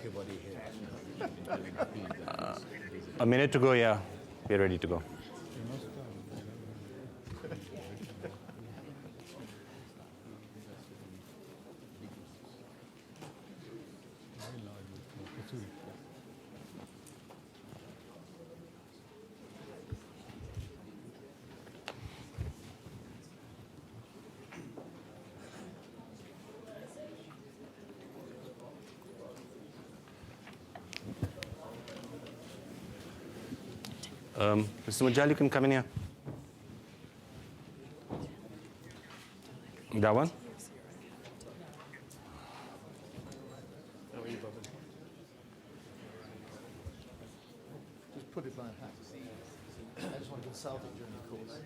everybody here. A minute to go, yeah. We're ready to go. Mr. Mujal, you can come in here. That one? How are you, Bob? Just put it by hand. I just want to consult it during the course.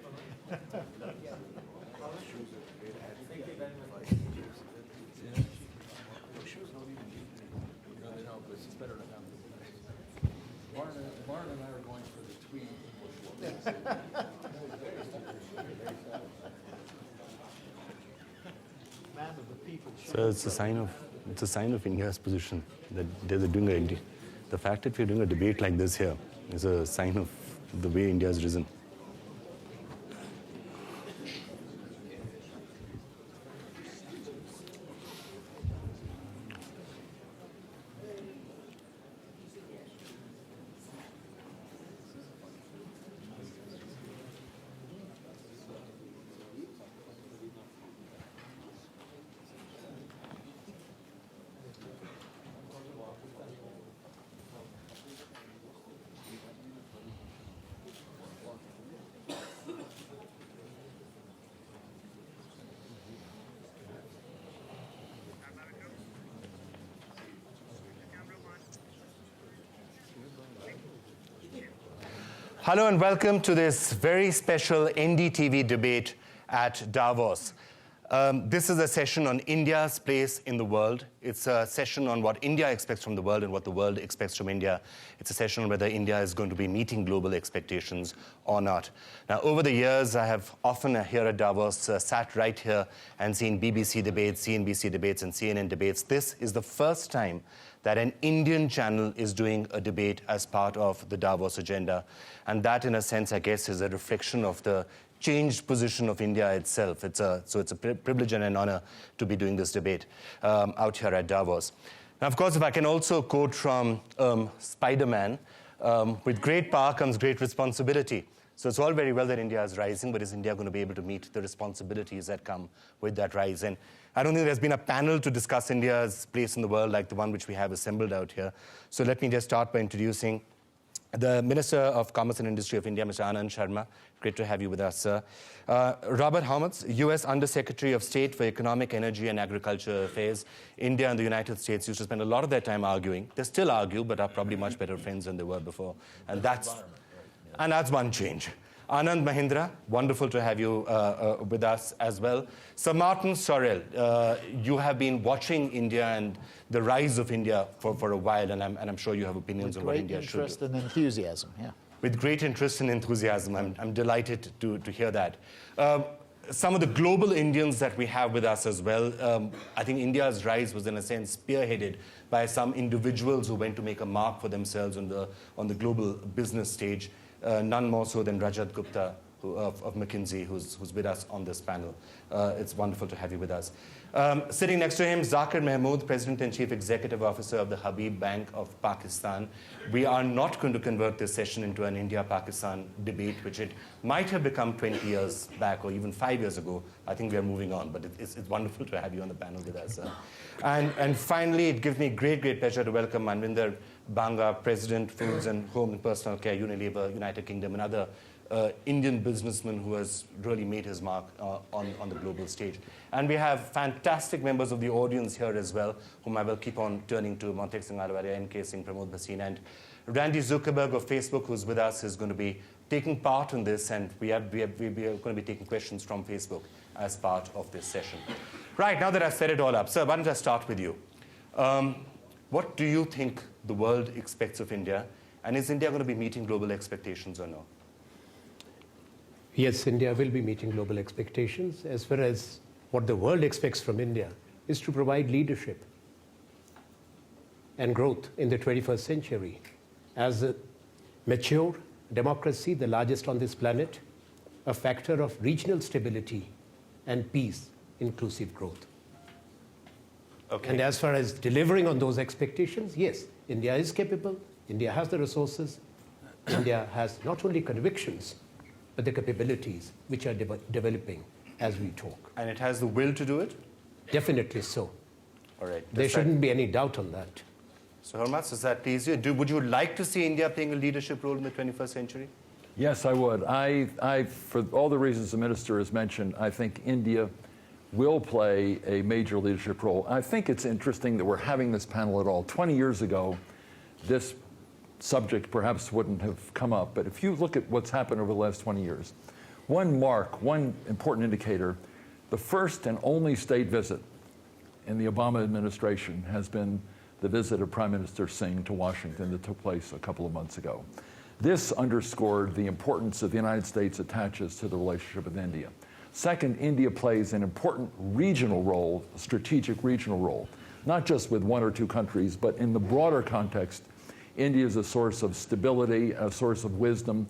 No, but it's better to have them. Warren and I are going for the tweed. Man of the people. So it's a sign of India's position that they're doing the fact that we're doing a debate like this here is a sign of the way India has risen. Hello and welcome to this very special NDTV debate at Davos. This is a session on India's place in the world. It's a session on what India expects from the world and what the world expects from India. It's a session on whether India is going to be meeting global expectations or not. Now, over the years, I have often here at Davos sat right here and seen BBC debates, CNBC debates, and CNN debates. This is the first time that an Indian channel is doing a debate as part of the Davos agenda. And that, in a sense, I guess, is a reflection of the changed position of India itself. So it's a privilege and an honor to be doing this debate out here at Davos. Now, of course, if I can also quote from Spider-Man, with great power comes great responsibility. So it's all very well that India is rising, but is India going to be able to meet the responsibilities that come with that rise? And I don't think there's been a panel to discuss India's place in the world like the one which we have assembled out here. So let me just start by introducing the Minister of Commerce and Industry of India, Mr. Anand Sharma. Great to have you with us, sir. Robert Hormats, U.S Undersecretary of State for Economic, Energy and Agriculture Affairs. India and the United States used to spend a lot of their time arguing. They still argue, but are probably much better friends than they were before. And that's one change. Anand, Mahindra, wonderful to have you with us as well. Sir Martin Sorrell, you have been watching India and the rise of India for a while, and I'm sure you have opinions on what India should do. With great interest and enthusiasm, yeah. With great interest and enthusiasm. I'm delighted to hear that. Some of the global Indians that we have with us as well, I think India's rise was in a sense spearheaded by some individuals who went to make a mark for themselves on the global business stage. None more so than Rajat Gupta of McKinsey, who's with us on this panel. It's wonderful to have you with us. Sitting next to him, Zakir Mahmood, President and Chief Executive Officer of the Habib Bank of Pakistan. We are not going to convert this session into an India-Pakistan debate, which it might have become 20 years back or even 5 years ago. I think we are moving on, but it's wonderful to have you on the panel with us. And finally, it gives me great pleasure to welcome Manvinder Banga, President, Foods and Home and Personal Care, Unilever, United Kingdom, another Indian businessman who has really made his mark on the global stage. And we have fantastic members of the audience here as well, whom I will keep on turning to: Montek Singh Alwaria, N.K. Singh, Pramod Bhasin, and Randy Zuckerberg of Facebook, who's with us, is going to be taking part in this, and we are going to be taking questions from Facebook as part of this session. Right, now that I've set it all up, sir, why don't I start with you? What do you think the world expects of India, and is India going to be meeting global expectations or no? Yes, India will be meeting global expectations. As far as what the world expects from India is to provide leadership. and growth in the 21st century. As a mature democracy, the largest on this planet, a factor of regional stability and peace, inclusive growth. Okay. And as far as delivering on those expectations, yes, India is capable, India has the resources, India has not only convictions, but the capabilities which are developing as we talk. And it has the will to do it? Definitely so. All right. There shouldn't be any doubt on that. So, Hormats, does that please you? Would you like to see India playing a leadership role in the 21st century? Yes, I would. For all the reasons the minister has mentioned, I think India will play a major leadership role. I think it's interesting that we're having this panel at all. 20 years ago, this subject perhaps wouldn't have come up, but if you look at what's happened over the last 20 years, one important indicator, the first and only state visit in the Obama administration has been the visit of Prime Minister Singh to Washington that took place a couple of months ago. This underscored the importance that the United States attaches to the relationship with India. Second, India plays an important regional role, a strategic regional role, not just with one or two countries, but in the broader context, India is a source of stability, a source of wisdom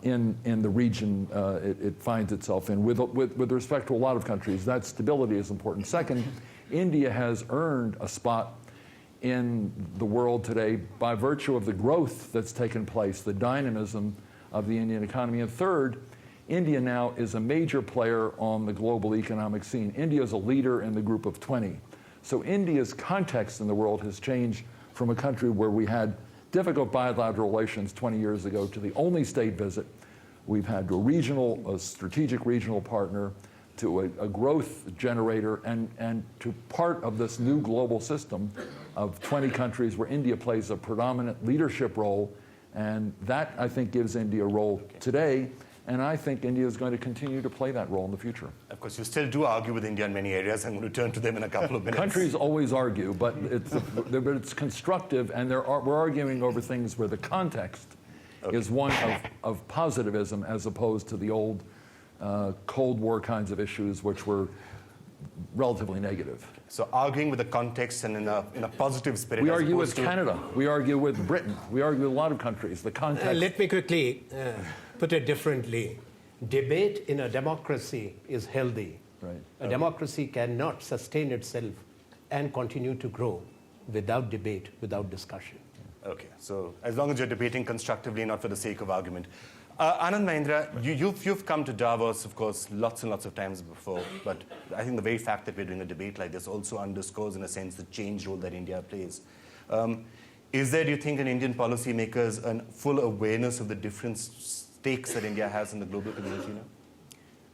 in the region it finds itself in. With respect to a lot of countries, that stability is important. Second, India has earned a spot in the world today by virtue of the growth that's taken place, the dynamism of the Indian economy. And third, India now is a major player on the global economic scene. India is a leader in the group of 20. So India's context in the world has changed from a country where we had difficult bilateral relations 20 years ago to the only state visit we've had to a strategic regional partner, to a growth generator, and to part of this new global system of 20 countries where India plays a predominant leadership role. And that, I think, gives India a role today. And I think India is going to continue to play that role in the future. Of course, you still do argue with India in many areas. I'm going to turn to them in a couple of minutes. Countries always argue, but it's constructive, and we're arguing over things where the context is one of positivism as opposed to the old Cold War kinds of issues, which were relatively negative. So arguing with the context and in a positive spirit. We argue with Canada. We argue with Britain. We argue with a lot of countries. The context. Let me quickly put it differently. Debate in a democracy is healthy. Right. A democracy cannot sustain itself and continue to grow without debate, without discussion. Okay, so as long as you're debating constructively, not for the sake of argument. Anand, Mahindra, you've come to Davos, of course, lots and lots of times before, but I think the very fact that we're doing a debate like this also underscores, in a sense, the change role that India plays. Is there, do you think, in Indian policymakers a full awareness of the different stakes that India has in the global community now?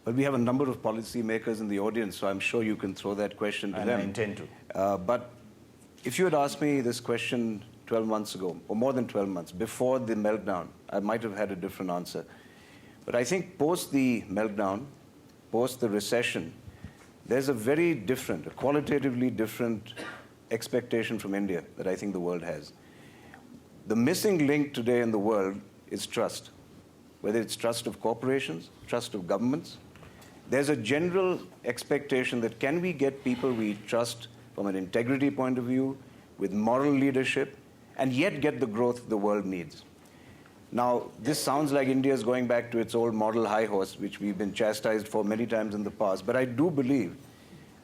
Well, we have a number of policymakers in the audience, so I'm sure you can throw that question to them. I intend to. But if you had asked me this question 12 months ago, or more than 12 months, before the meltdown, I might have had a different answer. But I think post the meltdown, post the recession, there's a very different, a qualitatively different expectation from India that I think the world has. The missing link today in the world is trust, whether it's trust of corporations, trust of governments. There's a general expectation that can we get people we trust from an integrity point of view, with moral leadership, and yet get the growth the world needs. Now, this sounds like India is going back to its old model high horse, which we've been chastised for many times in the past. But I do believe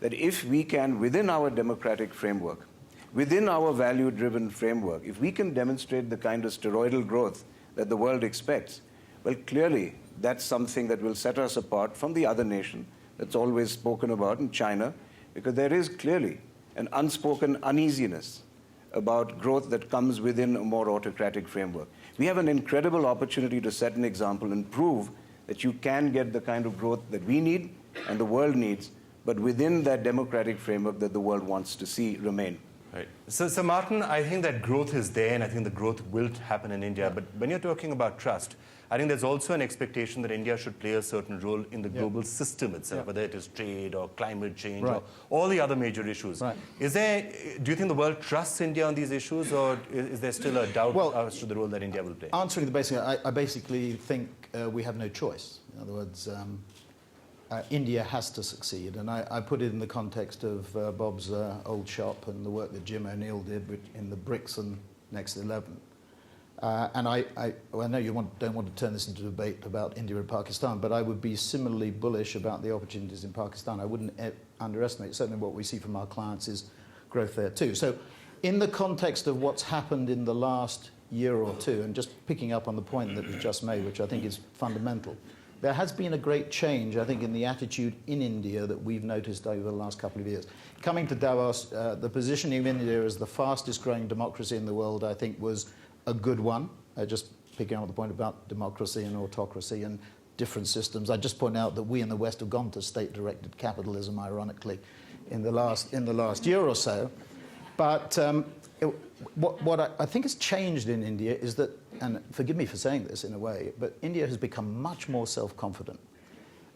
that if we can, within our democratic framework, within our value-driven framework, if we can demonstrate the kind of steroidal growth that the world expects, well, clearly, that's something that will set us apart from the other nation that's always spoken about in China, because there is clearly an unspoken uneasiness about growth that comes within a more autocratic framework. We have an incredible opportunity to set an example and prove that you can get the kind of growth that we need and the world needs, but within that democratic framework that the world wants to see remain. Right. So Martin, I think that growth is there, and I think the growth will happen in India. But when you're talking about trust, I think there's also an expectation that India should play a certain role in the global system itself, whether it is trade or climate change or all the other major issues. Right. Do you think the world trusts India on these issues, or is there still a doubt as to the role that India will play? Answering the basic, I basically think we have no choice. In other words, India has to succeed. And I put it in the context of Bob's old shop and the work that Jim O'Neill did in the BRICS and Next 11. And I know you don't want to turn this into a debate about India and Pakistan, but I would be similarly bullish about the opportunities in Pakistan. I wouldn't underestimate, certainly what we see from our clients is growth there too. So in the context of what's happened in the last year or two, and just picking up on the point that was just made, which I think is fundamental, there has been a great change, I think, in the attitude in India that we've noticed over the last couple of years. Coming to Davos, the positioning of India as the fastest growing democracy in the world, I think, was a good one. Just picking up the point about democracy and autocracy and different systems. I just point out that we in the West have gone to state-directed capitalism, ironically, in the last year or so. But what I think has changed in India is that, and forgive me for saying this in a way, but India has become much more self-confident.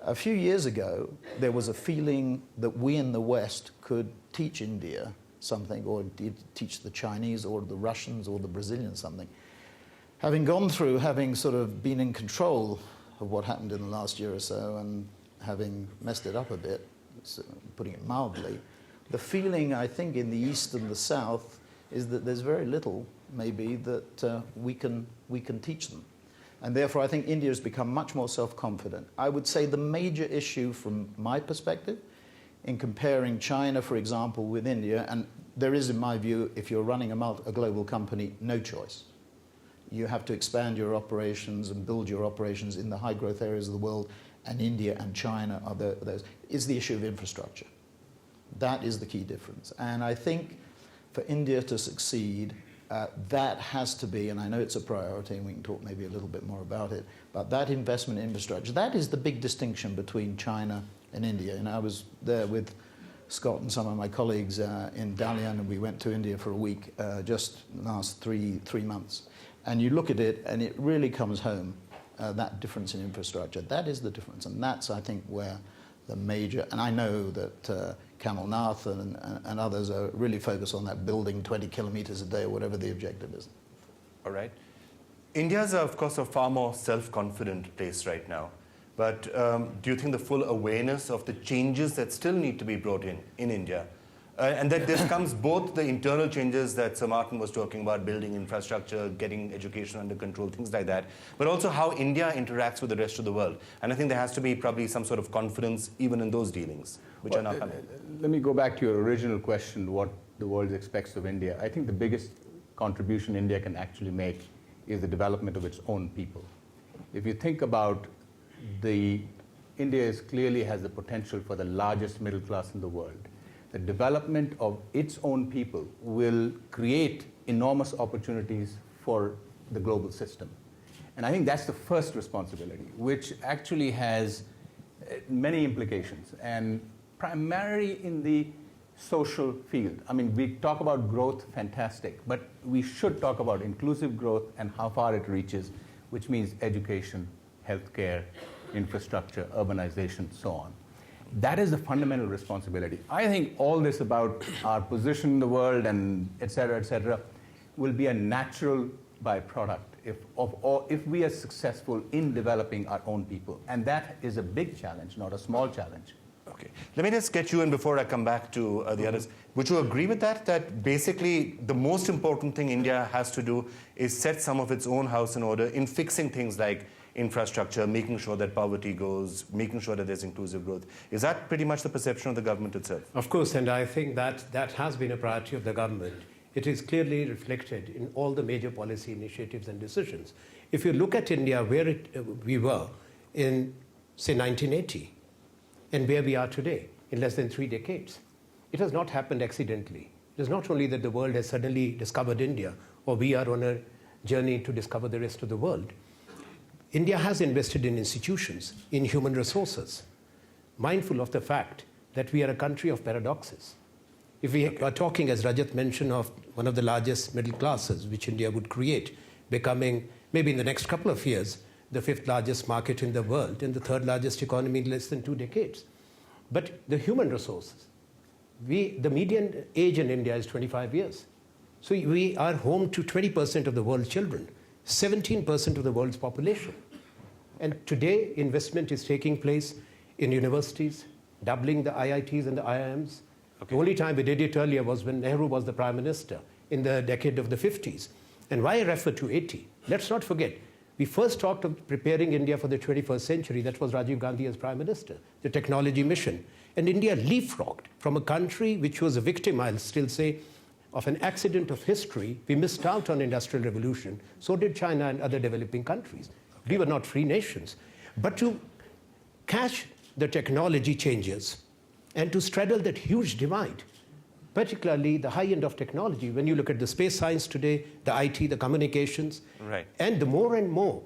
A few years ago, there was a feeling that we in the West could teach India something, or teach the Chinese or the Russians or the Brazilians something. Having sort of been in control of what happened in the last year or so and having messed it up a bit, putting it mildly, the feeling, I think, in the East and the South is that there's very little, maybe, that we can teach them. And therefore, I think India has become much more self-confident. I would say the major issue from my perspective in comparing China, for example, with India, and there is, in my view, if you're running a global company, no choice. You have to expand your operations and build your operations in the high-growth areas of the world, and India and China are those. It's the issue of infrastructure. That is the key difference. And I think for India to succeed, that has to be, and I know it's a priority, and we can talk maybe a little bit more about it, but that investment in infrastructure, that is the big distinction between China and India. And I was there with Scott and some of my colleagues in Dalian, and we went to India for a week just last three months. And you look at it, and it really comes home, that difference in infrastructure. That is the difference, and that's, I think, where the major, and I know that Kamal Nath and others are really focused on that, building 20 kilometers a day or whatever the objective is. All right. India is, of course, a far more self-confident place right now. But do you think the full awareness of the changes that still need to be brought in India, and that this comes both the internal changes that Sir Martin was talking about, building infrastructure, getting education under control, things like that, but also how India interacts with the rest of the world. And I think there has to be probably some sort of confidence even in those dealings, which are not coming. Let me go back to your original question, what the world expects of India. I think the biggest contribution India can actually make is the development of its own people. If you think about India clearly has the potential for the largest middle class in the world. The development of its own people will create enormous opportunities for the global system. And I think that's the first responsibility, which actually has many implications, and primarily in the social field. I mean, we talk about growth, fantastic, but we should talk about inclusive growth and how far it reaches, which means education, healthcare, infrastructure, urbanization, so on. That is the fundamental responsibility. I think all this about our position in the world and et cetera, will be a natural byproduct if we are successful in developing our own people. And that is a big challenge, not a small challenge. Okay. Let me just get you in before I come back to the others. Would you agree with that? That basically the most important thing India has to do is set some of its own house in order in fixing things like infrastructure, making sure that poverty goes, making sure that there's inclusive growth. Is that pretty much the perception of the government itself? Of course, and I think that has been a priority of the government. It is clearly reflected in all the major policy initiatives and decisions. If you look at India, where we were in, say, 1980, and where we are today, in less than 3 decades, it has not happened accidentally. It is not only that the world has suddenly discovered India, or we are on a journey to discover the rest of the world. India has invested in institutions, in human resources, mindful of the fact that we are a country of paradoxes. If we are talking, as Rajat mentioned, of one of the largest middle classes, which India would create, becoming, maybe in the next couple of years, the 5th largest market in the world and the 3rd largest economy in less than 2 decades. But the human resources, the median age in India is 25 years. So we are home to 20% of the world's children, 17% of the world's population. And today, investment is taking place in universities, doubling the IITs and the IIMs. Okay. The only time we did it earlier was when Nehru was the Prime Minister in the decade of the 50s. And why I refer to 80? Let's not forget, we first talked of preparing India for the 21st century. That was Rajiv Gandhi as Prime Minister, the technology mission. And India leapfrogged from a country which was a victim, I'll still say, of an accident of history. We missed out on industrial revolution. So did China and other developing countries. Okay. We were not free nations. But to catch the technology changes and to straddle that huge divide, particularly the high end of technology, when you look at the space science today, the IT, the communications, right, and the more and more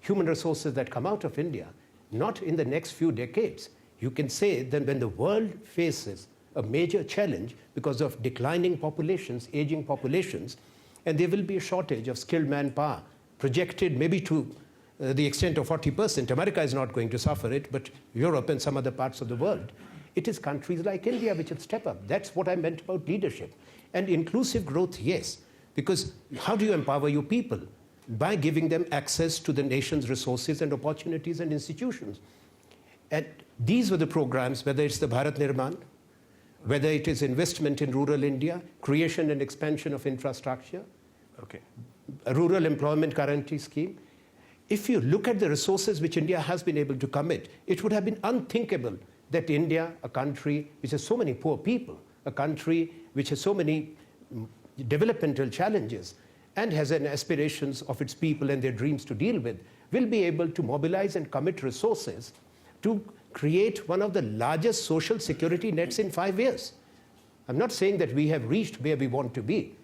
human resources that come out of India, not in the next few decades, you can say that when the world faces a major challenge because of declining populations, aging populations, and there will be a shortage of skilled manpower, projected maybe to the extent of 40%. America is not going to suffer it, but Europe and some other parts of the world. It is countries like India which will step up. That's what I meant about leadership. And inclusive growth, yes, because how do you empower your people? By giving them access to the nation's resources and opportunities and institutions. And these were the programs, whether it's the Bharat Nirman, whether it is investment in rural India, creation and expansion of infrastructure, okay, a rural employment guarantee scheme. If you look at the resources which India has been able to commit, it would have been unthinkable that India, a country which has so many poor people, a country which has so many developmental challenges and has an aspirations of its people and their dreams to deal with, will be able to mobilize and commit resources to create one of the largest social security nets in 5 years. I'm not saying that we have reached where we want to be,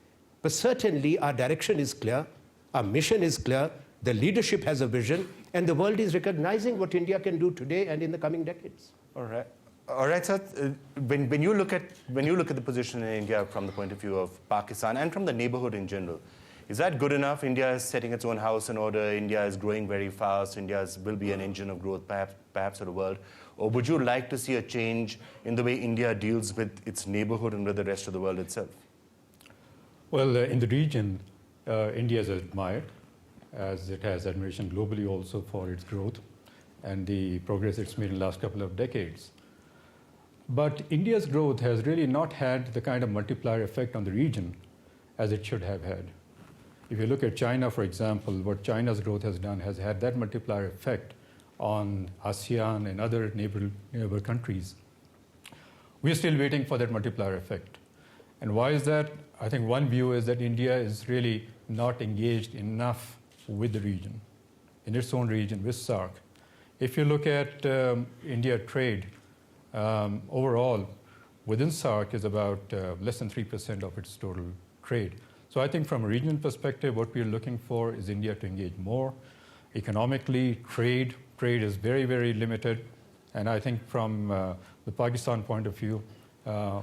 but certainly our direction is clear, our mission is clear, the leadership has a vision, and the world is recognizing what India can do today and in the coming decades. All right, sir. When you look at the position in India from the point of view of Pakistan and from the neighborhood in general, is that good enough? India is setting its own house in order. India is growing very fast. India will be an engine of growth, perhaps, for the world. Or would you like to see a change in the way India deals with its neighborhood and with the rest of the world itself? Well, in the region, India is admired, as it has admiration globally also for its growth and the progress it's made in the last couple of decades. But India's growth has really not had the kind of multiplier effect on the region as it should have had. If you look at China, for example, what China's growth has done has had that multiplier effect on ASEAN and other neighbor countries. We're still waiting for that multiplier effect. And why is that? I think one view is that India is really not engaged enough with the region, in its own region, with SAARC. If you look at India trade, overall, within SAARC is about less than 3% of its total trade. So I think from a regional perspective, what we're looking for is India to engage more. Economically, trade is very, very limited. And I think from the Pakistan point of view,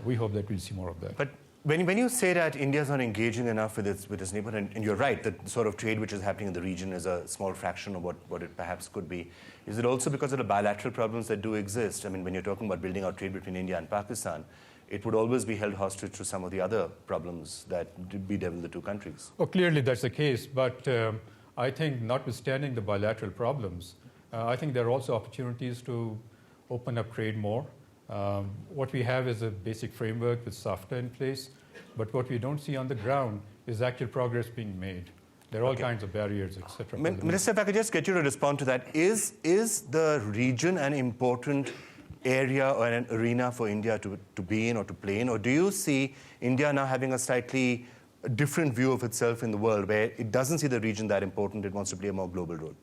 we hope that we'll see more of that. But when you say that India's not engaging enough with its neighborhood, and you're right, the sort of trade which is happening in the region is a small fraction of what it perhaps could be. Is it also because of the bilateral problems that do exist? I mean, when you're talking about building out trade between India and Pakistan, it would always be held hostage to some of the other problems that bedevil the two countries. Oh, clearly that's the case, but I think notwithstanding the bilateral problems, I think there are also opportunities to open up trade more. What we have is a basic framework with SAFTA in place, but what we don't see on the ground is actual progress being made. There are all kinds of barriers, etc. Minister, if I could just get you to respond to that, is the region an important area or an arena for India to be in or to play in, or do you see India now having a slightly different view of itself in the world, where it doesn't see the region that important, it wants to play a more global role?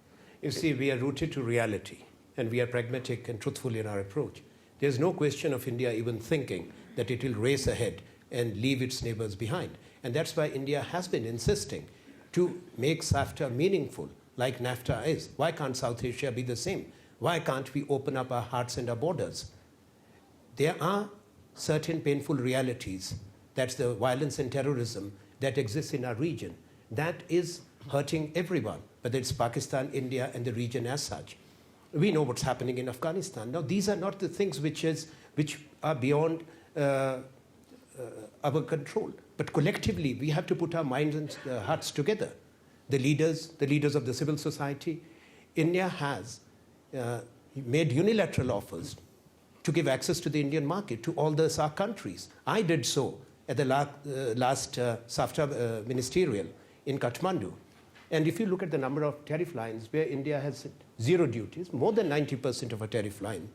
You see, we are rooted to reality, and we are pragmatic and truthful in our approach. There's no question of India even thinking that it will race ahead and leave its neighbors behind. And that's why India has been insisting to make SAFTA meaningful, like NAFTA is. Why can't South Asia be the same? Why can't we open up our hearts and our borders? There are certain painful realities. That's the violence and terrorism that exists in our region. That is hurting everyone, whether it's Pakistan, India, and the region as such. We know what's happening in Afghanistan. Now, these are not the things which are beyond our control. But collectively, we have to put our minds and hearts together. The leaders of the civil society. India has made unilateral offers to give access to the Indian market to all the SAARC countries. I did so at the last SAFTA ministerial in Kathmandu. And if you look at the number of tariff lines where India has zero duties, more than 90% of a tariff line,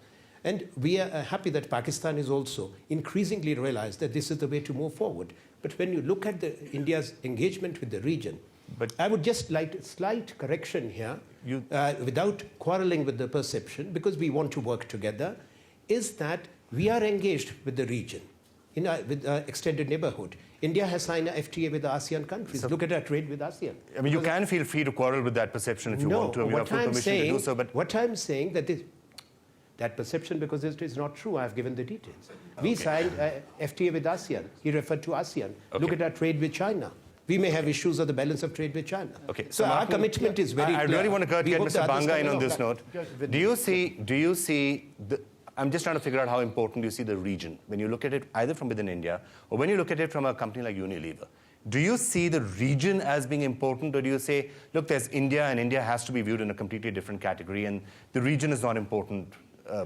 and we are happy that Pakistan is also increasingly realized that this is the way to move forward. But when you look at India's engagement with the region, I would just like a slight correction here, without quarreling with the perception, because we want to work together, is that we are engaged with the region, with extended neighborhood. India has signed an FTA with the ASEAN countries. Look at our trade with ASEAN. I mean, you can feel free to quarrel with that perception if you want to. You have full permission to do so. But what I'm saying that perception, because it is not true, I have given the details. We signed a FTA with ASEAN. He referred to ASEAN. Look at our trade with China. We may have issues of the balance of trade with China. Okay. So our commitment is very clear. I really want to get Mr. Banga in on this note. Do you see I'm just trying to figure out how important you see the region when you look at it either from within India or when you look at it from a company like Unilever. Do you see the region as being important, or do you say, look, there's India and India has to be viewed in a completely different category and the region is not important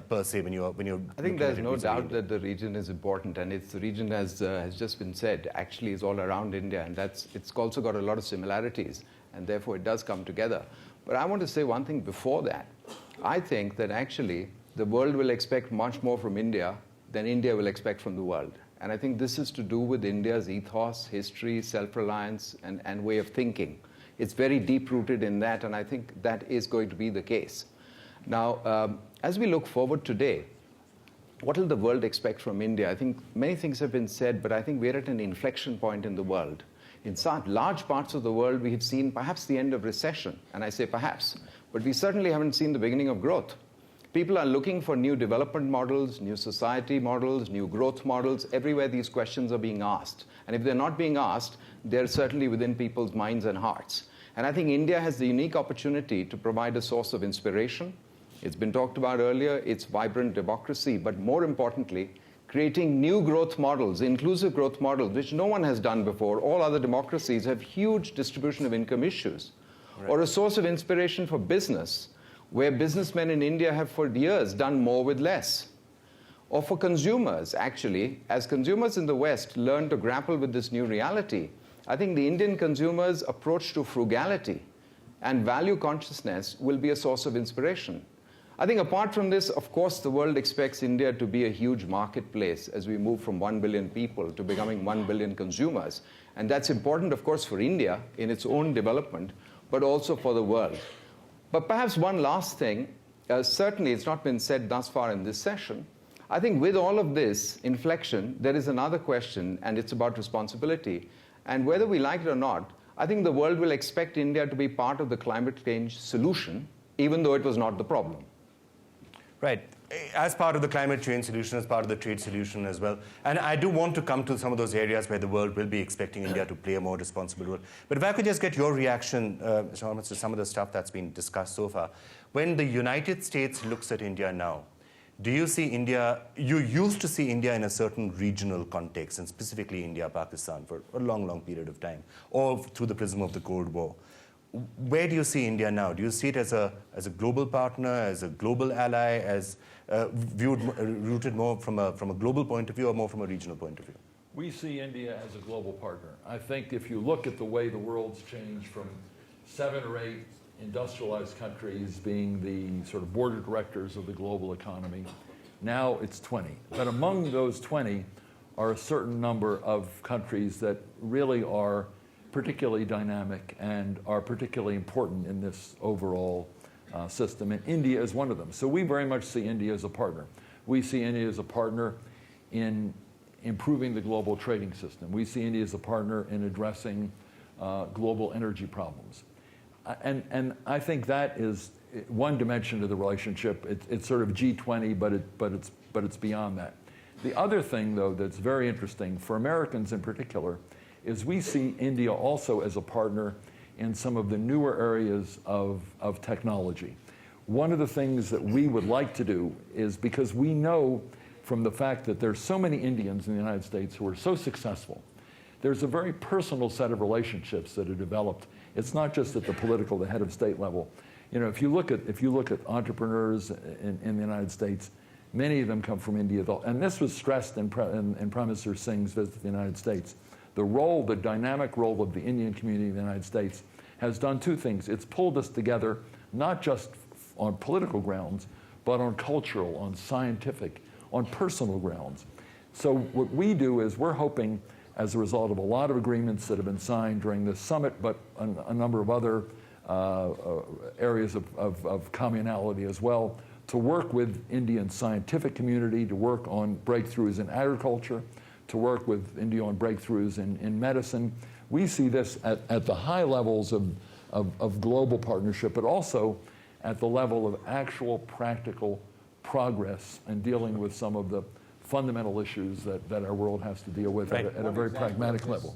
per se when you're I think there's no doubt that the region is important, and the region has just been said actually is all around India, and it's also got a lot of similarities, and therefore it does come together. But I want to say one thing before that. I think that actually the world will expect much more from India than India will expect from the world. And I think this is to do with India's ethos, history, self-reliance, and way of thinking. It's very deep-rooted in that, and I think that is going to be the case. Now, as we look forward today, what will the world expect from India? I think many things have been said, but I think we're at an inflection point in the world. In large parts of the world, we have seen perhaps the end of recession, and I say perhaps, but we certainly haven't seen the beginning of growth. People are looking for new development models, new society models, new growth models. Everywhere these questions are being asked. And if they're not being asked, they're certainly within people's minds and hearts. And I think India has the unique opportunity to provide a source of inspiration. It's been talked about earlier. It's vibrant democracy. But more importantly, creating new growth models, inclusive growth models, which no one has done before. All other democracies have huge distribution of income issues. Right. Or a source of inspiration for business, where businessmen in India have for years done more with less. Or for consumers, actually, as consumers in the West learn to grapple with this new reality, I think the Indian consumers' approach to frugality and value consciousness will be a source of inspiration. I think apart from this, of course, the world expects India to be a huge marketplace as we move from 1 billion people to becoming 1 billion consumers. And that's important, of course, for India in its own development, but also for the world. But perhaps one last thing, certainly it's not been said thus far in this session. I think with all of this inflection, there is another question, and it's about responsibility. And whether we like it or not, I think the world will expect India to be part of the climate change solution, even though it was not the problem. Right. As part of the climate change solution, as part of the trade solution as well. And I do want to come to some of those areas where the world will be expecting India to play a more responsible role. But if I could just get your reaction, Mr. Hormats, to some of the stuff that's been discussed so far. When the United States looks at India now, do you see India, you used to see India in a certain regional context, and specifically India, Pakistan, for a long, long period of time, or through the prism of the Cold War. Where do you see India now? Do you see it as a global partner, as a global ally, as rooted more from a global point of view or more from a regional point of view? We see India as a global partner. I think if you look at the way the world's changed from 7 or 8 industrialized countries being the sort of board of directors of the global economy, now it's 20. But among those 20 are a certain number of countries that really are particularly dynamic and are particularly important in this overall system, and India is one of them. So we very much see India as a partner. We see India as a partner in improving the global trading system. We see India as a partner in addressing global energy problems. And I think that is one dimension of the relationship. It's sort of G20, but it's beyond that. The other thing, though, that's very interesting for Americans in particular is we see India also as a partner in some of the newer areas of technology. One of the things that we would like to do is, because we know from the fact that there's so many Indians in the United States who are so successful, there's a very personal set of relationships that are developed. It's not just at the political, the head of state level. You know, if you look at entrepreneurs in the United States, many of them come from India, and this was stressed in Prime Minister Singh's visit to the United States. The dynamic role of the Indian community in the United States has done two things. It's pulled us together, not just on political grounds, but on cultural, on scientific, on personal grounds. So what we do is we're hoping, as a result of a lot of agreements that have been signed during this summit, but a number of other areas of commonality as well, to work with Indian scientific community, to work on breakthroughs in agriculture, to work with India on breakthroughs in medicine. We see this at the high levels of global partnership, but also at the level of actual practical progress and dealing with some of the fundamental issues that our world has to deal with at a very pragmatic level.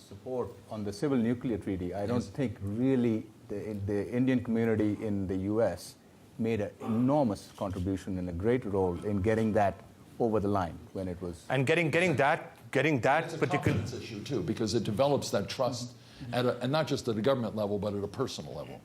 Support on the civil nuclear treaty, I don't think really the Indian community in the U.S. made an enormous contribution and a great role in getting that over the line when it was. And getting that particular issue too, because it develops that trust and not just at a government level, but at a personal level.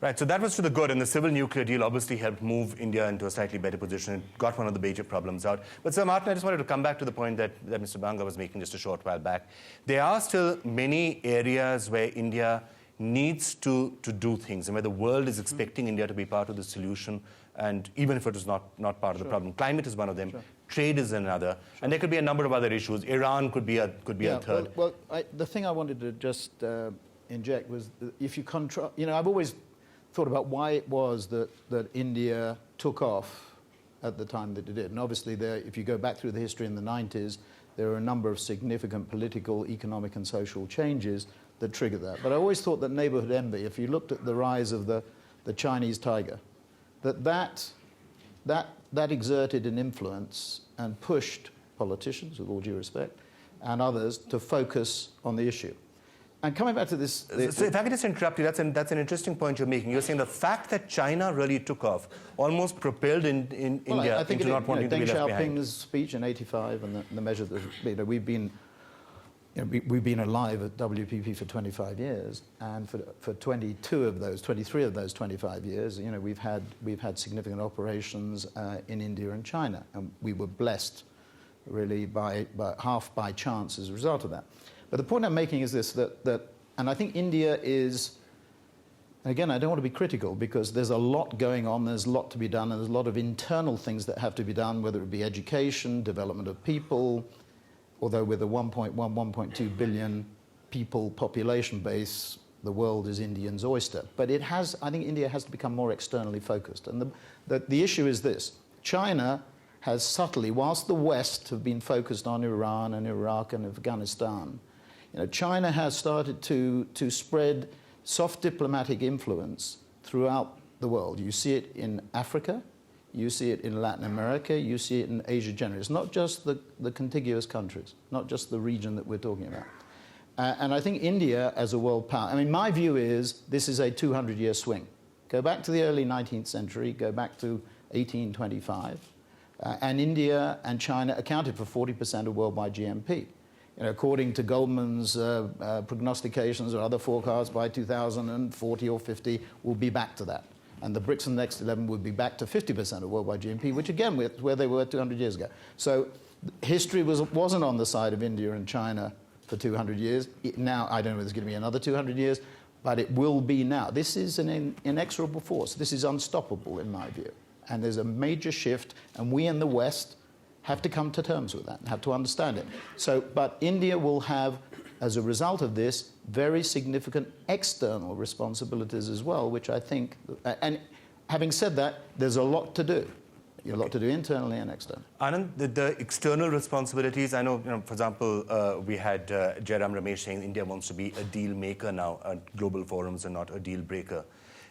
Right, so that was to the good, and the civil nuclear deal obviously helped move India into a slightly better position. It got one of the major problems out. But Sir Martin, I just wanted to come back to the point that Mr. Banga was making just a short while back. There are still many areas where India needs to do things, and where the world is expecting India to be part of the solution, and even if it is not part of the problem. Climate is one of them. Trade is another. And there could be a number of other issues. Iran could be a third. Well, the thing I wanted to just inject was, if you I've always thought about why it was that India took off at the time that it did. And obviously, if you go back through the history in the 90s, there are a number of significant political, economic, and social changes that triggered that. But I always thought that neighborhood envy, if you looked at the rise of the Chinese tiger, that exerted an influence and pushed politicians, with all due respect, and others to focus on the issue. And coming back to this... So if I could just interrupt you, that's an interesting point you're making. You're saying the fact that China really took off almost propelled India I think into not wanting to be left behind. Deng Xiaoping's speech in '85 and the measures that we've been alive at WPP for 25 years, and for 23 of those 25 years, we've had significant operations in India and China, and we were blessed really by half by chance as a result of that. But the point I'm making is this, and I think India is, again, I don't want to be critical because there's a lot going on, there's a lot to be done, and there's a lot of internal things that have to be done, whether it be education, development of people, although with a 1.2 billion people population base, the world is Indians' oyster. But I think India has to become more externally focused. And the issue is this: China has subtly, whilst the West have been focused on Iran and Iraq and Afghanistan, China has started to spread soft diplomatic influence throughout the world. You see it in Africa, you see it in Latin America, you see it in Asia generally. It's not just the contiguous countries, not just the region that we're talking about. And I think India as a world power, my view is this is a 200-year swing. Go back to the early 19th century, go back to 1825, and India and China accounted for 40% of worldwide GNP. According to Goldman's prognostications or other forecasts, by 2040 or 50, we'll be back to that. And the BRICS and the Next 11 would be back to 50% of worldwide GNP, which again, where they were 200 years ago. So history wasn't on the side of India and China for 200 years. Now, I don't know if there's going to be another 200 years, but it will be now. This is an inexorable force. This is unstoppable, in my view. And there's a major shift, and we in the West have to come to terms with that, have to understand it. But India will have, as a result of this, very significant external responsibilities as well, which I think, and having said that, there's a lot to do. A lot to do internally and externally. Anand, the external responsibilities, I know, for example, we had Jairam Ramesh saying India wants to be a deal maker now at global forums and not a deal breaker.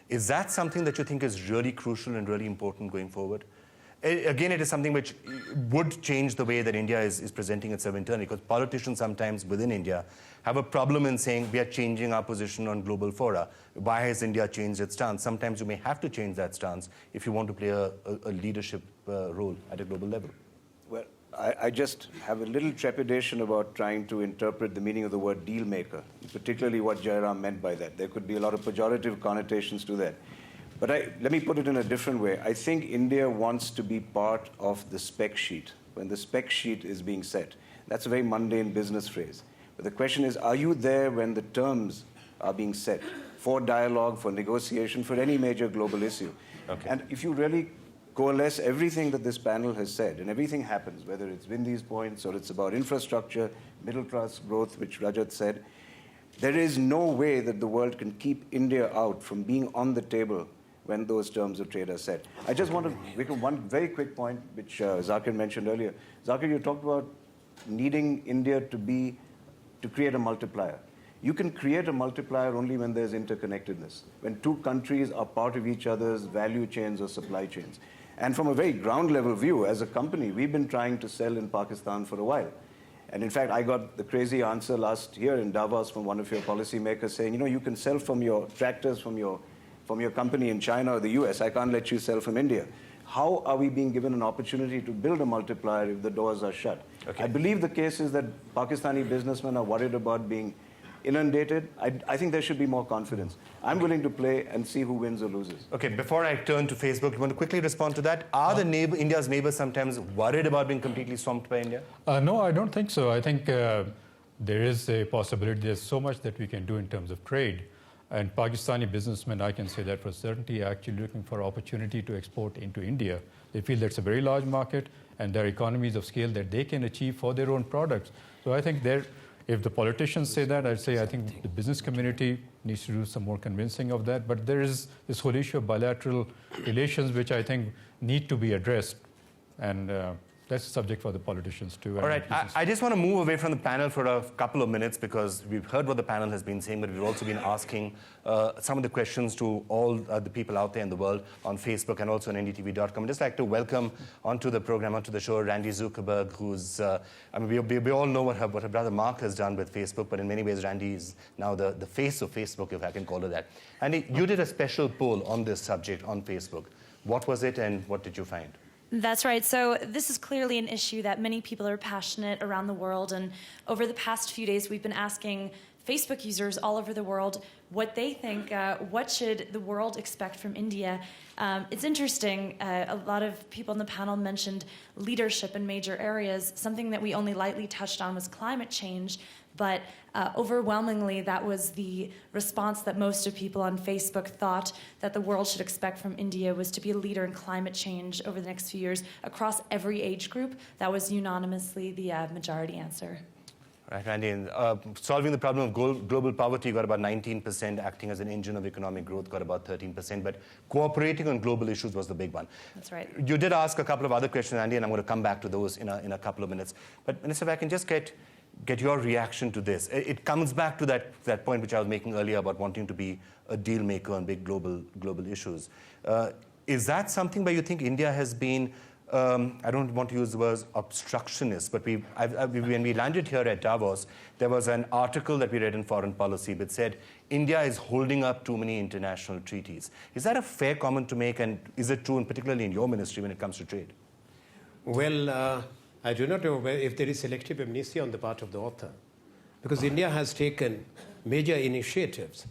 Is that something that you think is really crucial and really important going forward? Again, it is something which would change the way that India is presenting itself internally, because politicians sometimes within India have a problem in saying we are changing our position on global fora. Why has India changed its stance? Sometimes you may have to change that stance if you want to play a leadership role at a global level. Well, I just have a little trepidation about trying to interpret the meaning of the word deal maker, particularly what Jairam meant by that. There could be a lot of pejorative connotations to that. But let me put it in a different way. I think India wants to be part of the spec sheet, when the spec sheet is being set. That's a very mundane business phrase. But the question is, are you there when the terms are being set for dialogue, for negotiation, for any major global issue? Okay. And if you really coalesce everything that this panel has said, and everything happens, whether it's Windy's points or it's about infrastructure, middle class growth, which Rajat said, there is no way that the world can keep India out from being on the table when those terms of trade are set. I just want to make one very quick point, which Zakir mentioned earlier. Zakir, you talked about needing India to create a multiplier. You can create a multiplier only when there's interconnectedness, when two countries are part of each other's value chains or supply chains. And from a very ground level view, as a company, we've been trying to sell in Pakistan for a while. And in fact, I got the crazy answer last year in Davos from one of your policymakers saying, you can sell from your tractors from your company in China or the US. I can't let you sell from India. How are we being given an opportunity to build a multiplier if the doors are shut? Okay. I believe the case is that Pakistani businessmen are worried about being inundated. I think there should be more confidence. I'm willing to play and see who wins or loses. Okay, before I turn to Facebook, you want to quickly respond to that? Are India's neighbors sometimes worried about being completely swamped by India? No, I don't think so. I think there is a possibility. There's so much that we can do in terms of trade. And Pakistani businessmen, I can say that for certainty, are actually looking for opportunity to export into India. They feel that's a very large market, and there are economies of scale that they can achieve for their own products. So I think if the politicians say that, I'd say I think the business community needs to do some more convincing of that. But there is this whole issue of bilateral relations, which I think need to be addressed. And that's a subject for the politicians too. All right, I just want to move away from the panel for a couple of minutes because we've heard what the panel has been saying, but we've also been asking some of the questions to all the people out there in the world on Facebook and also on NDTV.com. I'd just like to welcome onto the program, onto the show, Randy Zuckerberg, who's, we all know what her brother Mark has done with Facebook, but in many ways, Randy is now the face of Facebook, if I can call it that. Andy, you did a special poll on this subject on Facebook. What was it and what did you find? That's right. So this is clearly an issue that many people are passionate around the world. And over the past few days, we've been asking Facebook users all over the world what they think, what should the world expect from India. It's interesting, a lot of people in the panel mentioned leadership in major areas. Something that we only lightly touched on was climate change. But overwhelmingly, that was the response that most of people on Facebook thought that the world should expect from India was to be a leader in climate change over the next few years across every age group. That was unanimously the majority answer. Right, Randy, and solving the problem of global poverty got about 19%, acting as an engine of economic growth got about 13%, but cooperating on global issues was the big one. That's right. You did ask a couple of other questions, Andy, and I'm going to come back to those in a couple of minutes. But Minister, if I can just get your reaction to this. It comes back to that point which I was making earlier about wanting to be a deal maker on big global issues. Is that something where you think India has been, I don't want to use the words obstructionist, but when we landed here at Davos, there was an article that we read in Foreign Policy that said India is holding up too many international treaties. Is that a fair comment to make, and is it true, and particularly in your ministry when it comes to trade? Well, I do not know if there is selective amnesia on the part of the author, because India has taken major initiatives.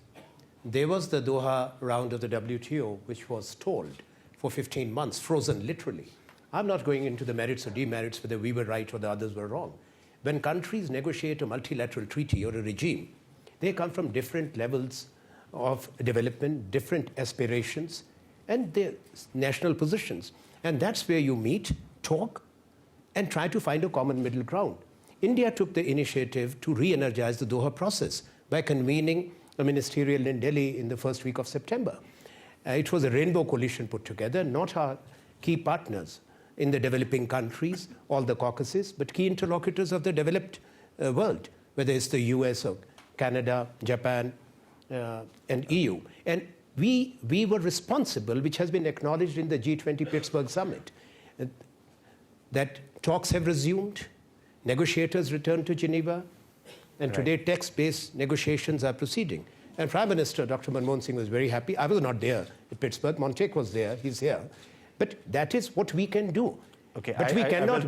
There was the Doha round of the WTO, which was stalled for 15 months, frozen literally. I'm not going into the merits or demerits, whether we were right or the others were wrong. When countries negotiate a multilateral treaty or a regime, they come from different levels of development, different aspirations, and their national positions. And that's where you meet, talk, and try to find a common middle ground. India took the initiative to re-energize the Doha process by convening a ministerial in Delhi in the first week of September. It was a rainbow coalition put together, not our key partners in the developing countries, all the Caucasus, but key interlocutors of the developed world, whether it's the US or Canada, Japan, and EU. And we were responsible, which has been acknowledged in the G20 Pittsburgh Summit, that talks have resumed, negotiators returned to Geneva, and today text-based negotiations are proceeding. And Prime Minister Dr. Manmohan Singh was very happy. I was not there at Pittsburgh. Montek was there. He's here. But that is what we can do. Okay, But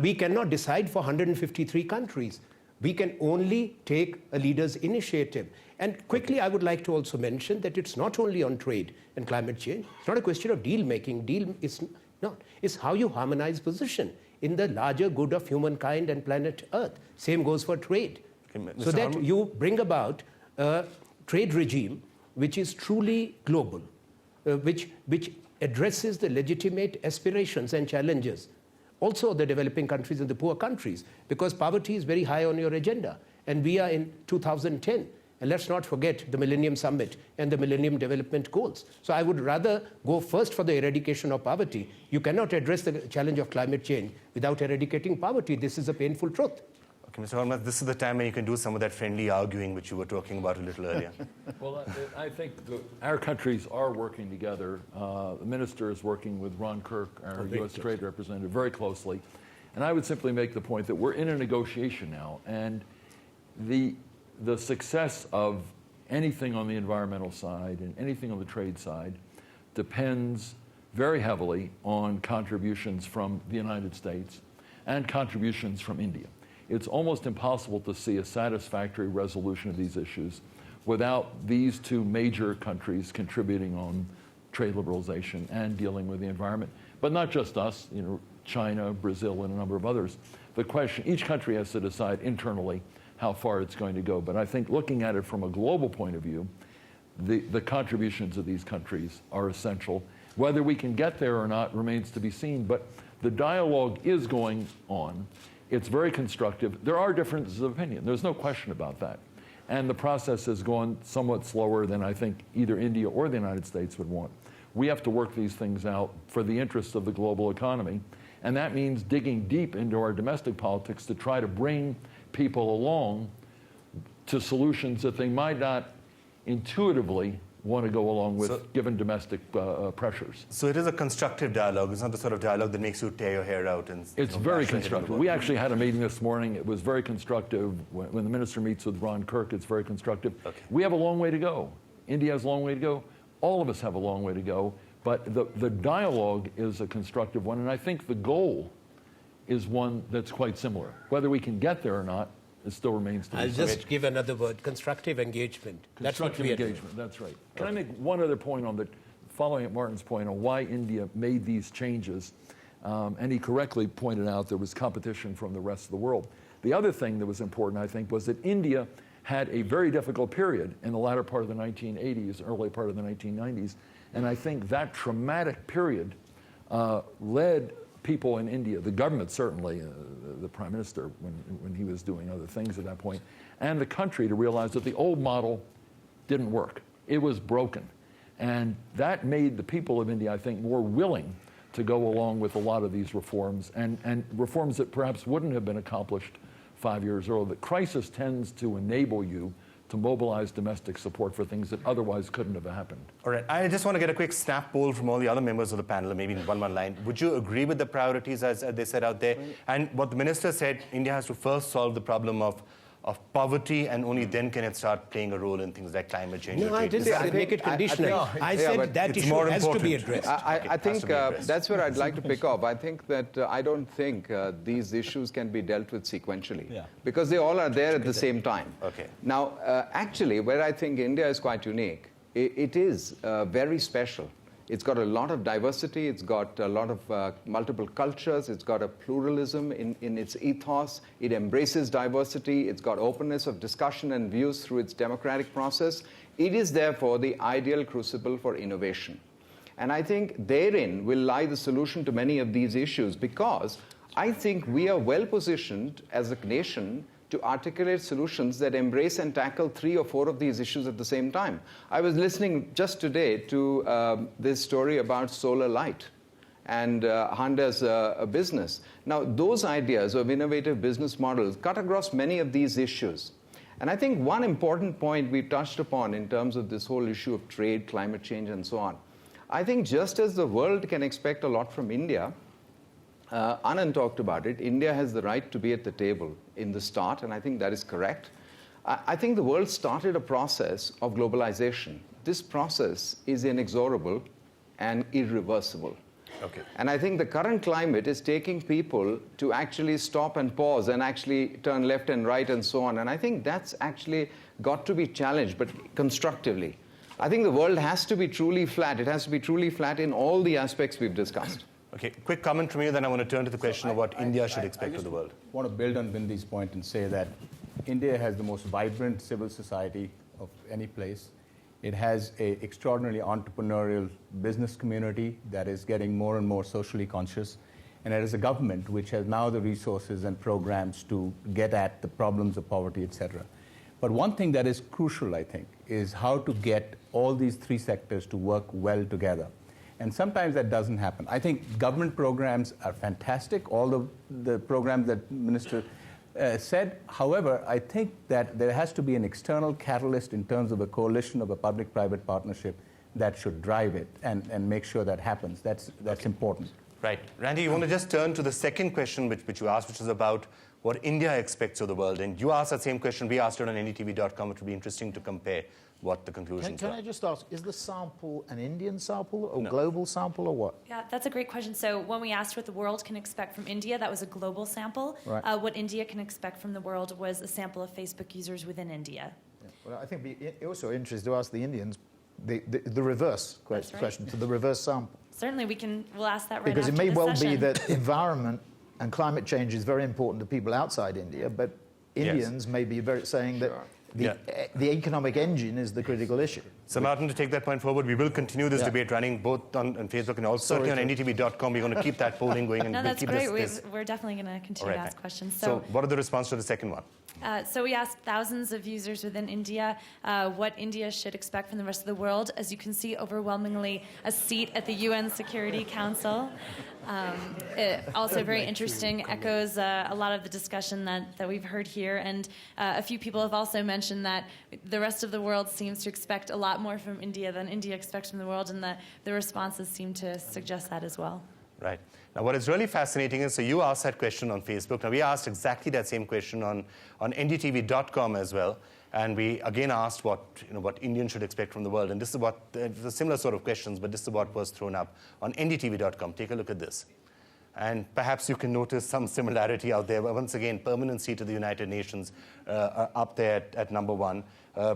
we cannot decide for 153 countries. We can only take a leader's initiative. And quickly, I would like to also mention that it's not only on trade and climate change. It's not a question of deal making. Deal is not. It's how you harmonize position in the larger good of humankind and planet Earth. Same goes for trade. So that you bring about a trade regime which is truly global, which addresses the legitimate aspirations and challenges, also the developing countries and the poor countries, because poverty is very high on your agenda. And we are in 2010. And let's not forget the Millennium Summit and the Millennium Development Goals. So I would rather go first for the eradication of poverty. You cannot address the challenge of climate change without eradicating poverty. This is a painful truth. Okay, Mr. Hormats, this is the time when you can do some of that friendly arguing which you were talking about a little earlier. Well, I think our countries are working together. The minister is working with Ron Kirk, our U.S. Trade Representative, very closely. And I would simply make the point that we're in a negotiation now. And the success of anything on the environmental side and anything on the trade side depends very heavily on contributions from the United States and contributions from India. It's almost impossible to see a satisfactory resolution of these issues without these two major countries contributing on trade liberalization and dealing with the environment. But not just us, China, Brazil, and a number of others. The question, each country has to decide internally how far it's going to go. But I think looking at it from a global point of view, the contributions of these countries are essential. Whether we can get there or not remains to be seen, but the dialogue is going on. It's very constructive. There are differences of opinion. There's no question about that. And the process has gone somewhat slower than I think either India or the United States would want. We have to work these things out for the interests of the global economy. And that means digging deep into our domestic politics to try to bring people along to solutions that they might not intuitively want to go along with, given domestic pressures. So it is a constructive dialogue. It's not the sort of dialogue that makes you tear your hair out. And it's very constructive. We actually had a meeting this morning. It was very constructive. When the minister meets with Ron Kirk, it's very constructive. Okay. We have a long way to go. India has a long way to go. All of us have a long way to go. But the dialogue is a constructive one. And I think the goal is one that's quite similar. Whether we can get there or not, it still remains to be seen. I'll just give another word, constructive engagement. Constructive engagement, that's right. Can I make one other point on following up Martin's point on why India made these changes? And he correctly pointed out there was competition from the rest of the world. The other thing that was important, I think, was that India had a very difficult period in the latter part of the 1980s, early part of the 1990s. And I think that traumatic period led people in India, the government certainly, the prime minister when he was doing other things at that point, and the country to realize that the old model didn't work. It was broken. And that made the people of India, I think, more willing to go along with a lot of these reforms, and reforms that perhaps wouldn't have been accomplished 5 years earlier. The crisis tends to enable you to mobilize domestic support for things that otherwise couldn't have happened. All right, I just want to get a quick snap poll from all the other members of the panel, maybe in one line. Would you agree with the priorities as they set out there? And what the minister said, India has to first solve the problem of poverty, and only then can it start playing a role in things like climate change. No, I didn't say make it conditional. I said that issue has to be addressed. I think that's where I'd like to pick up. I think that I don't think these issues can be dealt with sequentially, because they all are there at the same time. Okay. Now, actually, where I think India is quite unique, it is very special. It's got a lot of diversity, it's got a lot of multiple cultures, it's got a pluralism in its ethos, it embraces diversity, it's got openness of discussion and views through its democratic process. It is therefore the ideal crucible for innovation. And I think therein will lie the solution to many of these issues, because I think we are well positioned as a nation to articulate solutions that embrace and tackle 3 or 4 of these issues at the same time. I was listening just today to this story about solar light and Honda's business. Now, those ideas of innovative business models cut across many of these issues. And I think one important point we touched upon in terms of this whole issue of trade, climate change, and so on, I think just as the world can expect a lot from India, Anand talked about it. India has the right to be at the table in the start, and I think that is correct. I think the world started a process of globalization. This process is inexorable and irreversible. Okay. And I think the current climate is taking people to actually stop and pause and actually turn left and right and so on. And I think that's actually got to be challenged, but constructively. I think the world has to be truly flat. It has to be truly flat in all the aspects we've discussed. Okay, quick comment from you, then I want to turn to the question of what India should expect of the world. I want to build on Bindi's point and say that India has the most vibrant civil society of any place. It has an extraordinarily entrepreneurial business community that is getting more and more socially conscious. And it has a government which has now the resources and programs to get at the problems of poverty, etc. But one thing that is crucial, I think, is how to get all these three sectors to work well together. And sometimes that doesn't happen. I think government programs are fantastic, all the programs that Minister said. However, I think that there has to be an external catalyst in terms of a coalition of a public-private partnership that should drive it and make sure that happens. That's important. Right. Randy, you want to just turn to the second question which you asked, which is about what India expects of the world. And you asked that same question. We asked it on NDTV.com. It would be interesting to compare what the conclusions Can are. I just ask, is the sample an Indian sample or No. global sample or what? Yeah, that's a great question. So when we asked what the world can expect from India, that was a global sample. Right. What India can expect from the world was a sample of Facebook users within India. Yeah. Well, I think it'd be also interesting to ask the Indians the reverse That's right. question, to the reverse sample. Certainly, we'll ask that right Because it after may this well session. be that environment and climate change is very important to people outside India, but Indians may be saying that the economic engine is the critical issue. So, Martin, to take that point forward, we will continue this debate running both on Facebook and also certainly on NDTV.com. We're going to keep that polling going. And No, we'll that's keep great. this. We're definitely going to continue to ask questions. So what are the response to the second one? So we asked thousands of users within India what India should expect from the rest of the world. As you can see, overwhelmingly a seat at the UN Security Council. Also very interesting, echoes a lot of the discussion that we've heard here. And a few people have also mentioned that the rest of the world seems to expect a lot more from India than India expects from the world, and the responses seem to suggest that as well. Right. Now, what is really fascinating is, so you asked that question on Facebook. Now, we asked exactly that same question on NDTV.com as well. And we again asked what Indians should expect from the world. And this is what, the similar sort of questions, but this is what was thrown up on NDTV.com. Take a look at this. And perhaps you can notice some similarity out there. But once again, permanency to the United Nations up there at number one.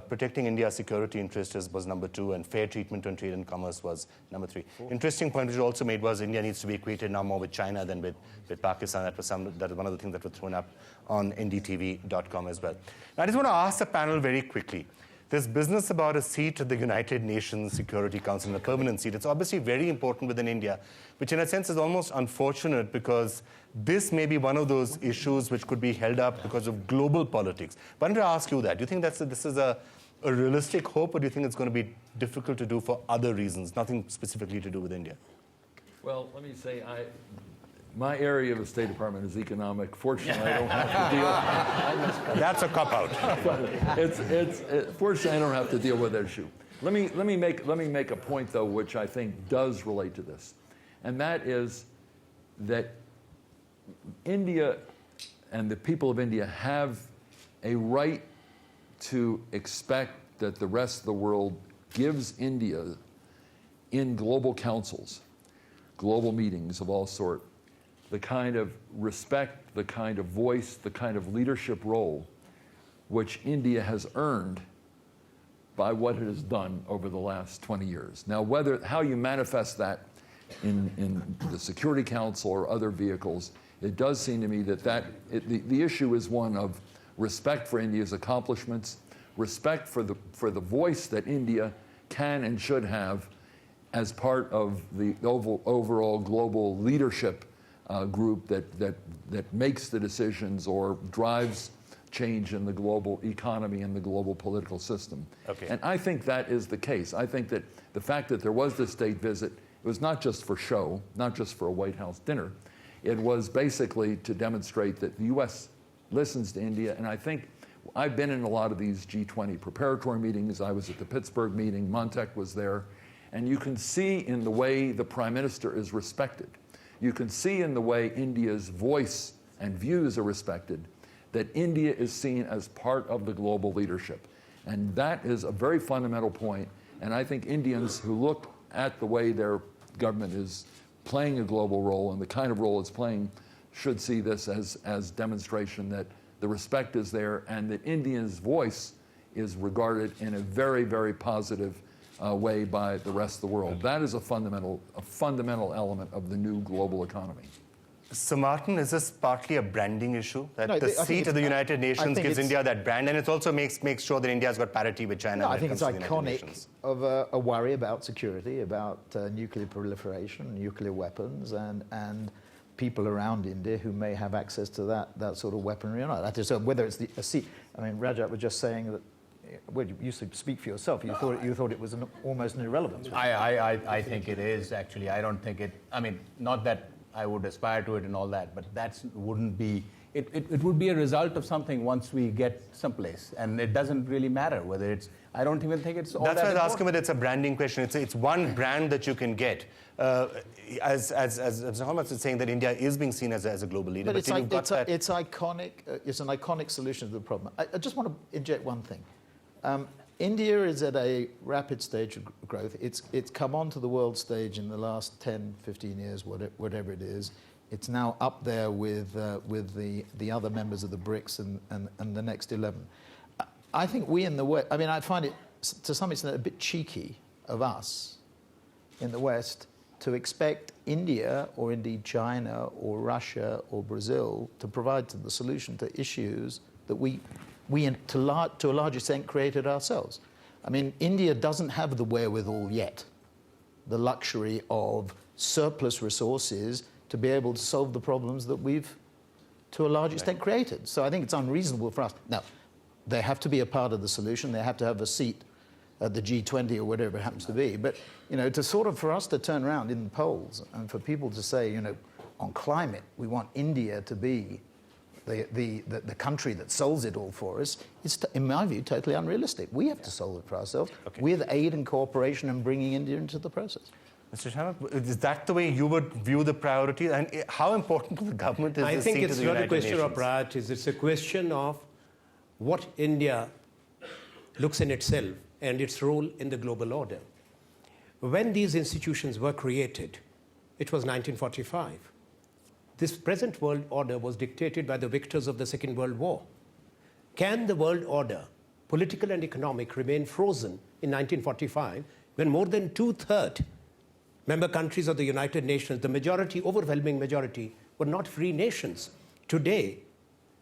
Protecting India's security interests was number two, and fair treatment on trade and commerce was number three. Interesting point which you also made was India needs to be equated now more with China than with Pakistan. That was one of the things that were thrown up on NDTV.com as well. Now, I just want to ask the panel very quickly. This business about a seat at the United Nations Security Council, a permanent seat, it's obviously very important within India, which in a sense is almost unfortunate because this may be one of those issues which could be held up because of global politics. But I want to ask you that. Do you think this is a realistic hope, or do you think it's going to be difficult to do for other reasons, nothing specifically to do with India? Well, let me say, my area of the State Department is economic. Fortunately, I don't have to deal. That's a cop-out. Fortunately, I don't have to deal with that issue. Let me make a point though, which I think does relate to this, and that is that India and the people of India have a right to expect that the rest of the world gives India, in global councils, global meetings of all sorts, the kind of respect, the kind of voice, the kind of leadership role which India has earned by what it has done over the last 20 years. Now, how you manifest that in the Security Council or other vehicles, it does seem to me that the issue is one of respect for India's accomplishments, respect for the voice that India can and should have as part of the overall global leadership group that makes the decisions or drives change in the global economy and the global political system. Okay. And I think that is the case. I think that the fact that there was this state visit, it was not just for show, not just for a White House dinner. It was basically to demonstrate that the U.S. listens to India. And I think I've been in a lot of these G20 preparatory meetings. I was at the Pittsburgh meeting. Montek was there. And you can see in the way the Prime Minister is respected, you can see in the way India's voice and views are respected, that India is seen as part of the global leadership. And that is a very fundamental point. And I think Indians who look at the way their government is playing a global role and the kind of role it's playing should see this as demonstration that the respect is there and that India's voice is regarded in a very, very positive way by the rest of the world. That is a fundamental element of the new global economy. So, Martin, is this partly a branding issue? That No, the seat of the United Nations gives India that brand, and it also makes sure that India's got parity with China. No, I when it think it's comes to the United iconic Nations. of a worry about security, about nuclear proliferation, nuclear weapons, and people around India who may have access to that sort of weaponry or not. So whether it's a seat, I mean, Rajat was just saying that. Well, you used to speak for yourself. You thought it was almost an irrelevance. I think it is, actually. I don't think it, I mean, not that I would aspire to it and all that, but that wouldn't be, it would be a result of something once we get someplace. And it doesn't really matter whether it's, I don't even think it's all That's that why I was important. asking whether it's a branding question. It's one brand that you can get. As Hormats is saying that India is being seen as a global leader. But it's iconic. It's an iconic solution to the problem. I just want to inject one thing. India is at a rapid stage of growth. It's come onto the world stage in the last 10, 15 years, whatever it is. It's now up there with the other members of the BRICS and the next 11. I think we in the West, I mean, I find it to some extent a bit cheeky of us in the West to expect India or indeed China or Russia or Brazil to provide the solution to issues that we to a large extent created ourselves. I mean, India doesn't have the wherewithal yet, the luxury of surplus resources to be able to solve the problems that we've, to a large extent, created. So I think it's unreasonable for us. Now, they have to be a part of the solution. They have to have a seat at the G20 or whatever it happens to be. But, you know, for us to turn around in the polls and for people to say, you know, on climate, we want India to be the country that solves it all for us, is, in my view, totally unrealistic. We have to solve it for ourselves with aid and cooperation and bringing India into the process. Mr. Sharma, is that the way you would view the priority? And how important to the government is I the think seat it's of the not United a question Nations? of priorities. It's a question of what India looks in itself and its role in the global order. When these institutions were created, it was 1945. This present world order was dictated by the victors of the Second World War. Can the world order, political and economic, remain frozen in 1945 when more than two-thirds member countries of the United Nations, the majority, overwhelming majority, were not free nations? Today,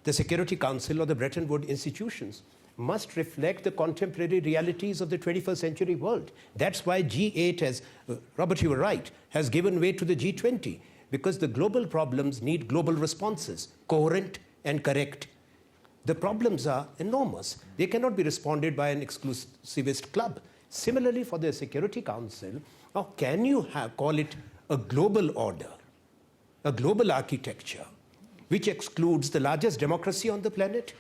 the Security Council or the Bretton Woods institutions must reflect the contemporary realities of the 21st century world. That's why G8, as Robert, you were right, has given way to the G20, because the global problems need global responses, coherent and correct. The problems are enormous. They cannot be responded by an exclusivist club. Similarly, for the Security Council, how can you call it a global order, a global architecture, which excludes the largest democracy on the planet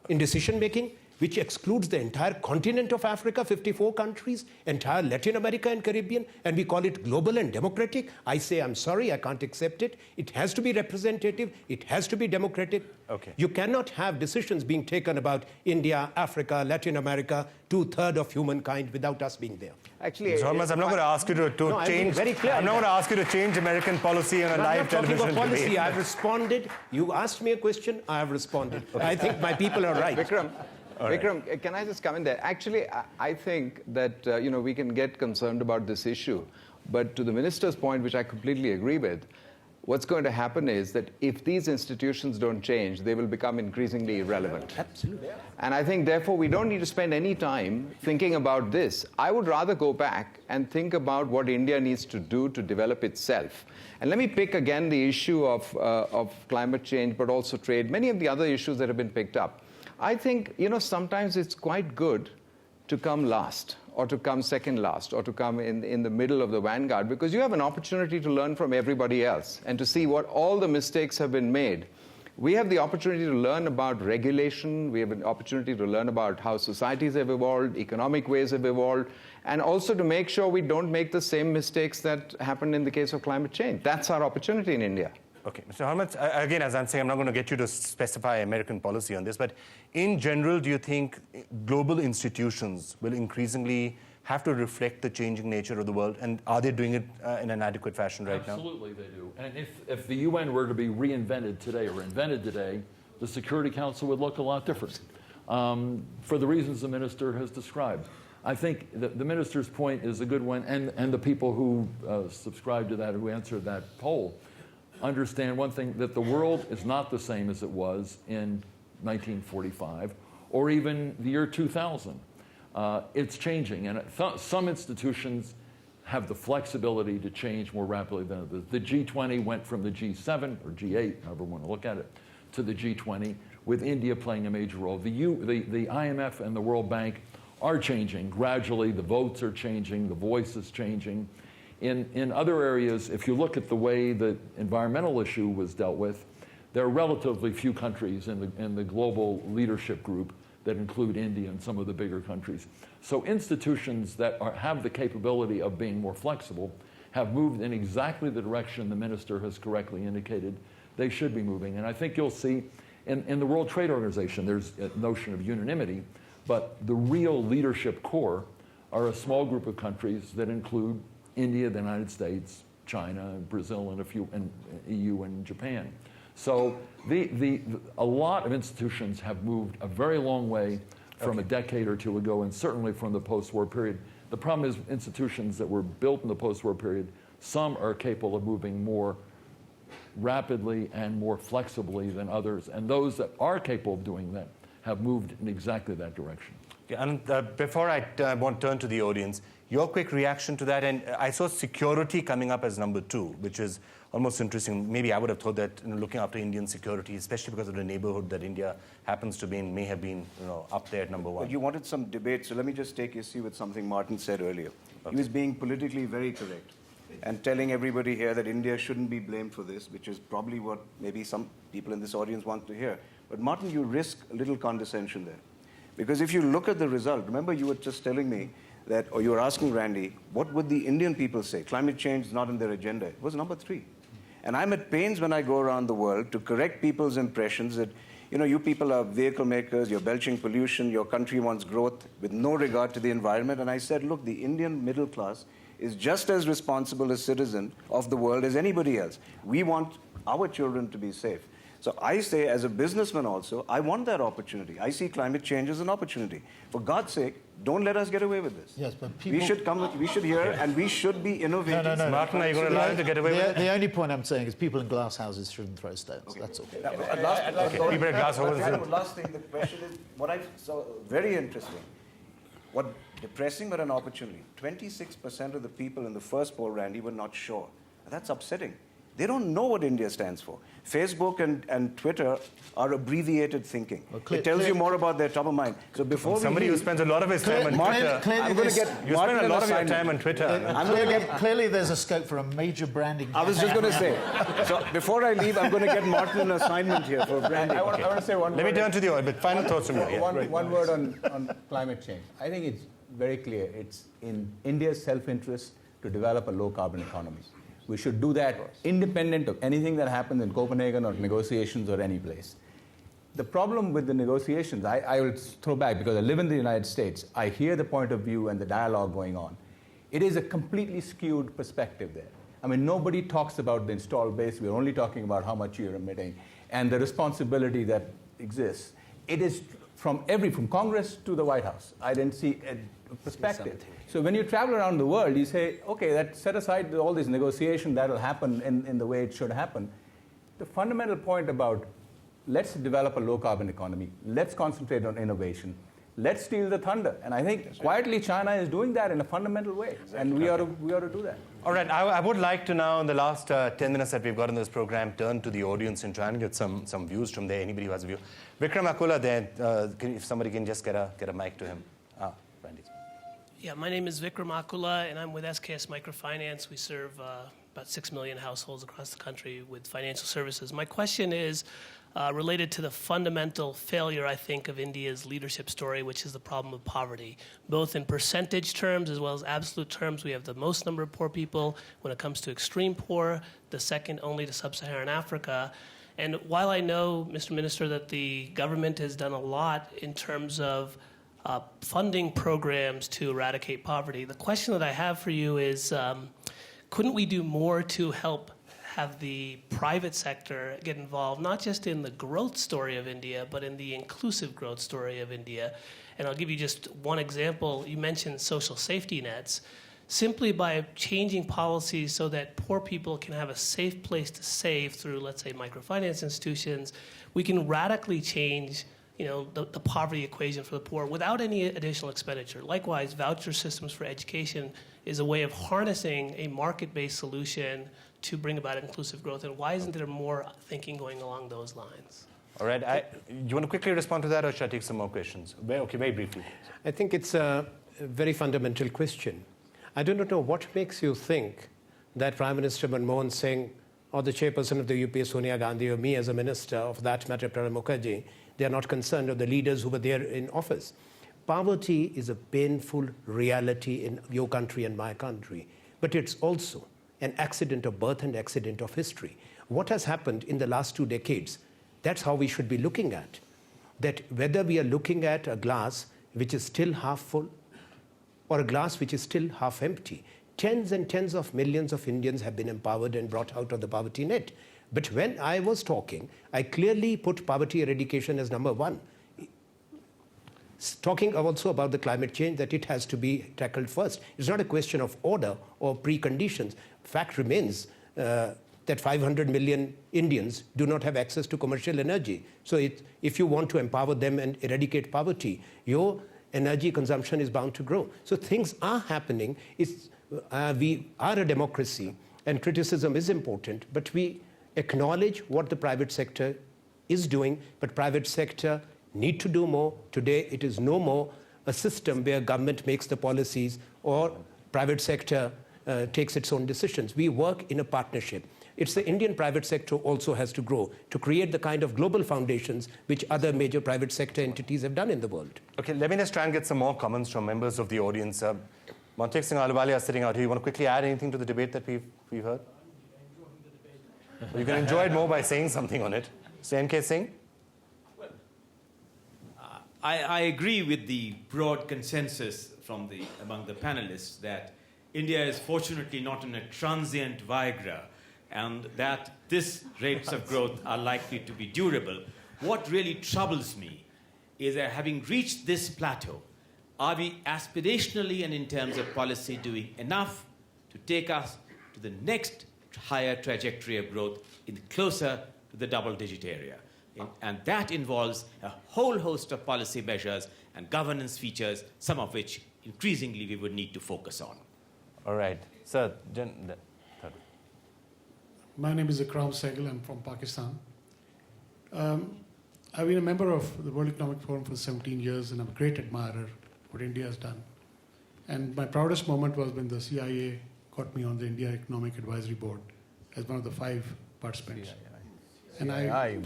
in decision-making, which excludes the entire continent of Africa, 54 countries, entire Latin America and Caribbean, and we call it global and democratic? I say, I'm sorry, I can't accept it. It has to be representative. It has to be democratic. Okay. You cannot have decisions being taken about India, Africa, Latin America, two-thirds of humankind without us being there. Actually, Hormats, I'm not going to ask you to I'm being change. very clear I'm not going to ask you to change American policy on a live television I'm not talking of policy. debate. I've responded. You asked me a question. I have responded. I think my people are right. Vikram, can I just come in there? Actually, I think that we can get concerned about this issue, but to the minister's point, which I completely agree with, what's going to happen is that if these institutions don't change, they will become increasingly irrelevant. Absolutely. And I think, therefore, we don't need to spend any time thinking about this. I would rather go back and think about what India needs to do to develop itself. And let me pick again the issue of climate change, but also trade, many of the other issues that have been picked up. I think, sometimes it's quite good to come last, or to come second last, or to come in the middle of the vanguard, because you have an opportunity to learn from everybody else and to see what all the mistakes have been made. We have the opportunity to learn about regulation. We have an opportunity to learn about how societies have evolved, economic ways have evolved, and also to make sure we don't make the same mistakes that happened in the case of climate change. That's our opportunity in India. Okay, Mr. Hormats, again, as I'm saying, I'm not going to get you to specify American policy on this, but in general, do you think global institutions will increasingly have to reflect the changing nature of the world? And are they doing it in an adequate fashion right now? Absolutely they do. And if the UN were to be reinvented today or invented today, the Security Council would look a lot different for the reasons the minister has described. I think the minister's point is a good one, and the people who subscribe to that, who answered that poll, understand one thing, that the world is not the same as it was in 1945 or even the year 2000. It's changing, and some institutions have the flexibility to change more rapidly than others. The G20 went from the G7, or G8, however you want to look at it, to the G20, with India playing a major role. The IMF and the World Bank are changing gradually. The votes are changing. The voice is changing. In other areas, if you look at the way the environmental issue was dealt with, there are relatively few countries in the global leadership group that include India and some of the bigger countries. So institutions that have the capability of being more flexible have moved in exactly the direction the minister has correctly indicated they should be moving. And I think you'll see in the World Trade Organization, there's a notion of unanimity, but the real leadership core are a small group of countries that include India, the United States, China, Brazil, and a few, and EU and Japan. So a lot of institutions have moved a very long way from a decade or two ago, and certainly from the post-war period. The problem is institutions that were built in the post-war period, some are capable of moving more rapidly and more flexibly than others, and those that are capable of doing that have moved in exactly that direction. Okay, and before I want to turn to the audience, your quick reaction to that, and I saw security coming up as number 2, which is almost interesting. Maybe I would have thought that looking after Indian security, especially because of the neighborhood that India happens to be in, may have been up there at number 1. But you wanted some debate, so let me just take issue with something Martin said earlier. Okay. He was being politically very correct and telling everybody here that India shouldn't be blamed for this, which is probably what maybe some people in this audience want to hear. But Martin, you risk a little condescension there. Because if you look at the result, remember you were just telling me that, or you were asking Randy, what would the Indian people say? Climate change is not in their agenda. It was number 3. And I'm at pains when I go around the world to correct people's impressions that, you people are vehicle makers, you're belching pollution, your country wants growth with no regard to the environment. And I said, look, the Indian middle class is just as responsible a citizen of the world as anybody else. We want our children to be safe. So I say, as a businessman also, I want that opportunity. I see climate change as an opportunity. For God's sake, don't let us get away with this. Yes, but people... We should hear, and we should be innovative. No. Martin, are you going to allow him to get away with it? The only point I'm saying is people in glass houses shouldn't throw stones. Okay. That's all. People in glass houses. Last thing, the question is, what I saw very interesting. What depressing but an opportunity. 26% of the people in the first poll, Randy, were not sure. That's upsetting. They don't know what India stands for. Facebook and Twitter are abbreviated thinking. Well, it tells you more about their top of mind. So before somebody who spends a lot of his time on Twitter, I'm going to get you spend a lot of your time on Twitter. Clearly, there's a scope for a major branding. I was just going to say. So before I leave, I'm going to get Martin an assignment here for branding. I want to say one. Let me turn to the audience. But final thoughts from you. One word on climate change. I think it's very clear. It's in India's self-interest to develop a low-carbon economy. We should do that independent of anything that happens in Copenhagen or negotiations or any place. The problem with the negotiations, I will throw back because I live in the United States. I hear the point of view and the dialogue going on. It is a completely skewed perspective there. I mean, nobody talks about the installed base. We're only talking about how much you're emitting and the responsibility that exists. It is from Congress to the White House. I didn't see a perspective. So when you travel around the world, you say, okay, that set aside all this negotiation that will happen in the way it should happen. The fundamental point about let's develop a low-carbon economy, let's concentrate on innovation, let's steal the thunder. And I think quietly China is doing that in a fundamental way, and we ought to do that. All right, I would like to now, in the last 10 minutes that we've got in this program, turn to the audience and try and get some views from there, anybody who has a view. Vikram Akula there, if somebody can just get a mic to him. Randy. Yeah, my name is Vikram Akula, and I'm with SKS Microfinance. We serve about 6 million households across the country with financial services. My question is related to the fundamental failure, I think, of India's leadership story, which is the problem of poverty. Both in percentage terms as well as absolute terms, we have the most number of poor people. When it comes to extreme poor, the second only to sub-Saharan Africa. And while I know, Mr. Minister, that the government has done a lot in terms of funding programs to eradicate poverty. The question that I have for you is, couldn't we do more to help have the private sector get involved, not just in the growth story of India, but in the inclusive growth story of India? And I'll give you just one example. You mentioned social safety nets. Simply by changing policies so that poor people can have a safe place to save through, let's say, microfinance institutions, we can radically change the poverty equation for the poor without any additional expenditure. Likewise, voucher systems for education is a way of harnessing a market-based solution to bring about inclusive growth. And why isn't there more thinking going along those lines? All right. You want to quickly respond to that, or should I take some more questions? Okay, very briefly. I think it's a very fundamental question. I do not know what makes you think that Prime Minister Manmohan Singh or the chairperson of the UPA, Sonia Gandhi, or me as a minister, of that matter, Pranab Mukherjee, they are not concerned, or the leaders who were there in office. Poverty is a painful reality in your country and my country, but it's also an accident of birth and accident of history. What has happened in the last 2 decades, that's how we should be looking at. That whether we are looking at a glass which is still half full, or a glass which is still half empty. Tens and tens of millions of Indians have been empowered and brought out of the poverty net. But when I was talking, I clearly put poverty eradication as number one. Talking also about the climate change, that it has to be tackled first. It's not a question of order or preconditions. Fact remains that 500 million Indians do not have access to commercial energy. So if you want to empower them and eradicate poverty, your energy consumption is bound to grow. So things are happening. We are a democracy, and criticism is important, but we acknowledge what the private sector is doing, but private sector need to do more. Today, it is no more a system where government makes the policies or private sector takes its own decisions. We work in a partnership. It's the Indian private sector also has to grow to create the kind of global foundations which other major private sector entities have done in the world. Okay, let me just try and get some more comments from members of the audience. Montek Singh Ahluwalia is sitting out here. You want to quickly add anything to the debate that we've heard? Well, you can enjoy it more by saying something on it. So, N.K. Singh? Well, I agree with the broad consensus among the panelists that India is fortunately not in a transient Viagra, and that these rates of growth are likely to be durable. What really troubles me is that having reached this plateau, are we aspirationally and in terms of policy doing enough to take us to the next higher trajectory of growth closer to the double-digit area? And that involves a whole host of policy measures and governance features, some of which increasingly we would need to focus on. All right. Sir, my name is Vikram. I'm from Pakistan. I've been a member of the World Economic Forum for 17 years, and I'm a great admirer of what India has done. And my proudest moment was when the CIA got me on the India Economic Advisory Board as one of the 5 participants. And CII.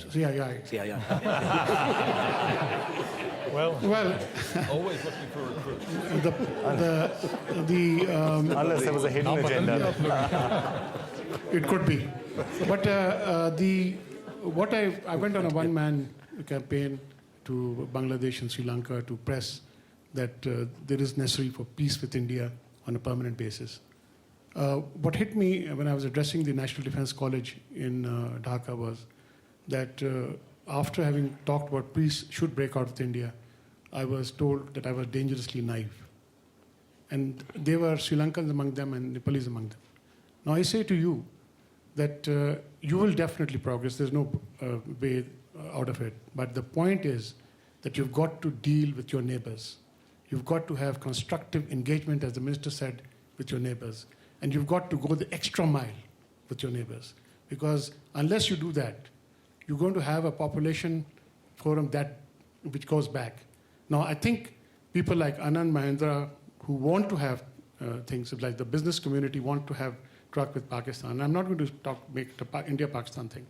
Well, always looking for recruits. Unless there was a hidden agenda. It could be. But I went on a one-man campaign to Bangladesh and Sri Lanka to press that there is necessary for peace with India on a permanent basis. What hit me when I was addressing the National Defense College in Dhaka was that after having talked about peace should break out with India, I was told that I was dangerously naive. And there were Sri Lankans among them and Nepalese among them. Now I say to you that you will definitely progress. There's no way out of it. But the point is that you've got to deal with your neighbors. You've got to have constructive engagement, as the minister said, with your neighbors. And you've got to go the extra mile with your neighbors. Because unless you do that, you're going to have a population forum which goes back. Now, I think people like Anand, Mahindra, who want to have things like the business community want to have truck with Pakistan. I'm not going to make the India-Pakistan thing.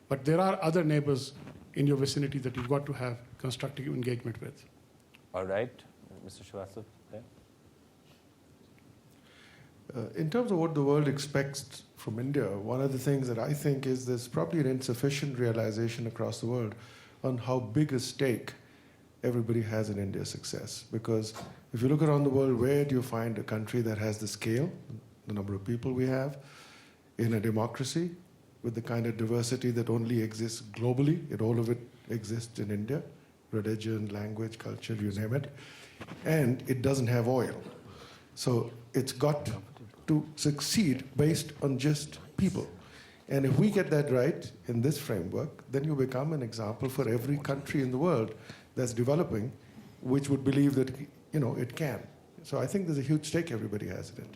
But there are other neighbors in your vicinity that you've got to have constructive engagement with. All right. Mr. Srivastava? Yeah. In terms of what the world expects from India, one of the things that I think is there's probably an insufficient realization across the world on how big a stake everybody has in India's success. Because if you look around the world, where do you find a country that has the scale, the number of people we have, in a democracy, with the kind of diversity that only exists globally, and all of it exists in India, religion, language, culture, you name it, and it doesn't have oil. So it's got to succeed based on just people. And if we get that right in this framework, then you become an example for every country in the world that's developing, which would believe that it can. So I think there's a huge stake everybody has in it.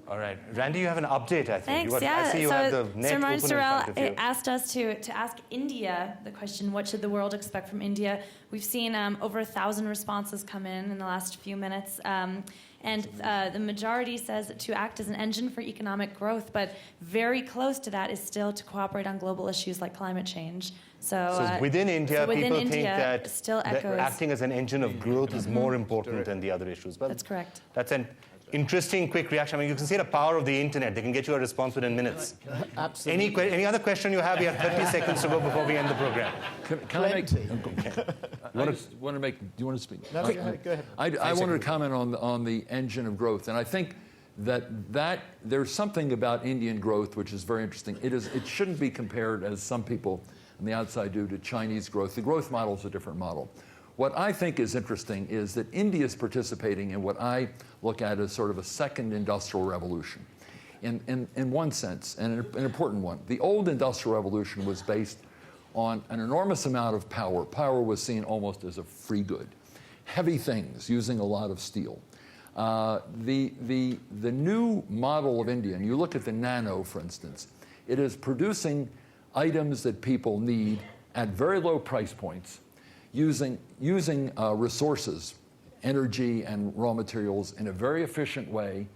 All right. Randy, you have an update, I think. Thanks, I see you have the net open in front of you. asked us to ask India the question, what should the world expect from India? We've seen over 1,000 responses come in the last few minutes. And the majority says to act as an engine for economic growth, but very close to that is still to cooperate on global issues like climate change. So within India, people think that still echoes. acting as an engine of growth is more important than the other issues. Well, that's correct. That's an interesting, quick reaction. I mean, you can see the power of the internet. They can get you a response within minutes. Absolutely. Any other question you have? We have 30 seconds to go before we end the program. Can I make? I just want to make. Do you want to speak? No, go ahead. I wanted to comment on the engine of growth, and I think that there's something about Indian growth which is very interesting. It shouldn't be compared, as some people on the outside do, to Chinese growth. The growth model is a different model. What I think is interesting is that India is participating in what I look at as sort of a second industrial revolution. In one sense, and an important one. The old industrial revolution was based on an enormous amount of power. Power was seen almost as a free good. Heavy things, using a lot of steel. The new model of India, and you look at the nano, for instance, it is producing items that people need at very low price points, using resources, energy and raw materials in a very efficient way,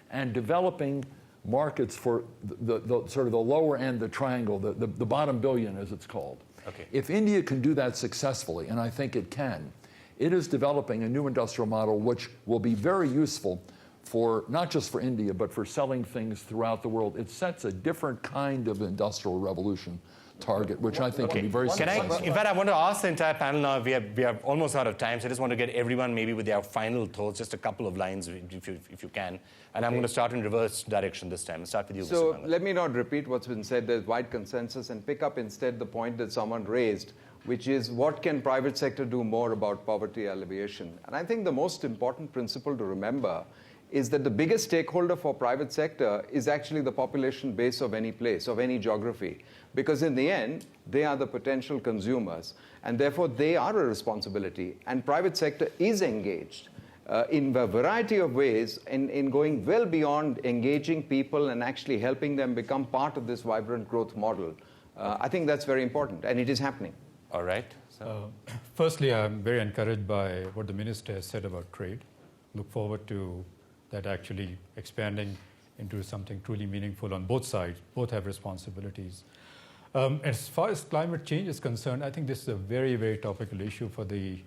and developing markets for the sort of the lower end of the triangle, the bottom billion as it's called. Okay. If India can do that successfully, and I think it can, it is developing a new industrial model which will be very useful for not just for India, but for selling things throughout the world. It sets a different kind of industrial revolution target, which I think can be very successful. In fact, I want to ask the entire panel now, we are almost out of time, so I just want to get everyone maybe with their final thoughts, just a couple of lines if you can. And I'm going to start in reverse direction this time. I'll start with you, So Mr. let me not repeat what's been said. There's wide consensus, and pick up instead the point that someone raised, which is what can private sector do more about poverty alleviation? And I think the most important principle to remember is that the biggest stakeholder for private sector is actually the population base of any place, of any geography. Because in the end, they are the potential consumers, and therefore they are a responsibility. And private sector is engaged in a variety of ways in going well beyond engaging people and actually helping them become part of this vibrant growth model. I think that's very important, and it is happening. All right. Firstly, I'm very encouraged by what the minister has said about trade. Look forward to that actually expanding into something truly meaningful on both sides. Both have responsibilities. As far as climate change is concerned, I think this is a very, very topical issue for the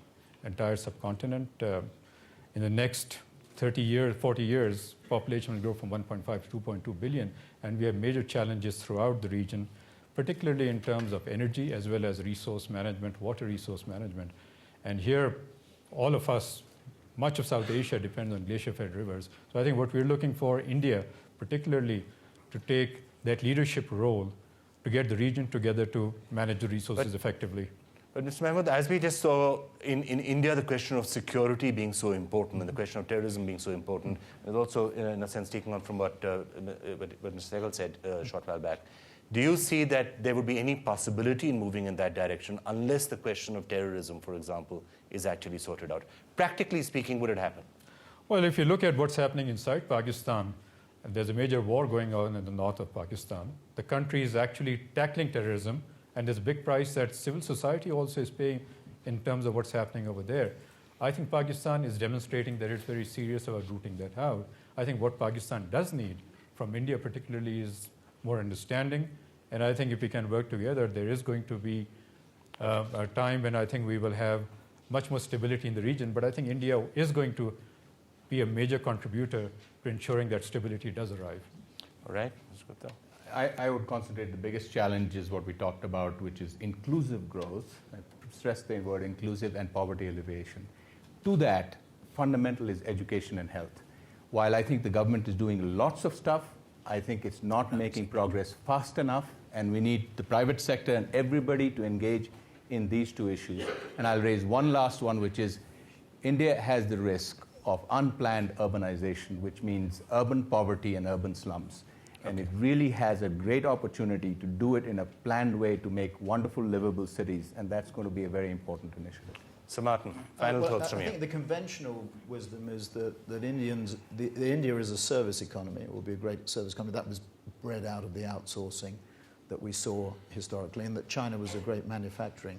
entire subcontinent. In the next 30 years, 40 years, population will grow from 1.5 to 2.2 billion, and we have major challenges throughout the region, particularly in terms of energy as well as resource management, water resource management. And here, all of us, much of South Asia depends on glacier-fed rivers. So I think what we're looking for, India particularly, to take that leadership role to get the region together to manage the resources effectively. But Mr. Mahmood, as we just saw in India, the question of security being so important and the question of terrorism being so important, is also, in a sense, taking on from what Mr. Sehgal said a short while back. Do you see that there would be any possibility in moving in that direction unless the question of terrorism, for example, is actually sorted out? Practically speaking, would it happen? Well, if you look at what's happening inside Pakistan, there's a major war going on in the north of Pakistan. The country is actually tackling terrorism, and there's a big price that civil society also is paying in terms of what's happening over there. I think Pakistan is demonstrating that it's very serious about rooting that out. I think what Pakistan does need from India particularly is more understanding, and I think if we can work together, there is going to be a time when I think we will have much more stability in the region, but I think India is going to be a major contributor to ensuring that stability does arrive. All right, Mr. Gupta. I would concentrate the biggest challenge is what we talked about, which is inclusive growth. stressed the word inclusive and poverty alleviation. To that, fundamental is education and health. While I think the government is doing lots of stuff, I think it's not making progress fast enough, and we need the private sector and everybody to engage in these two issues. And I'll raise one last one, which is India has the risk of unplanned urbanization, which means urban poverty and urban slums. And it really has a great opportunity to do it in a planned way to make wonderful, livable cities, and that's going to be a very important initiative. So Martin, final thoughts from you. I think the conventional wisdom is that India is a service economy. It will be a great service economy. That was bred out of the outsourcing that we saw historically, and that China was a great manufacturing.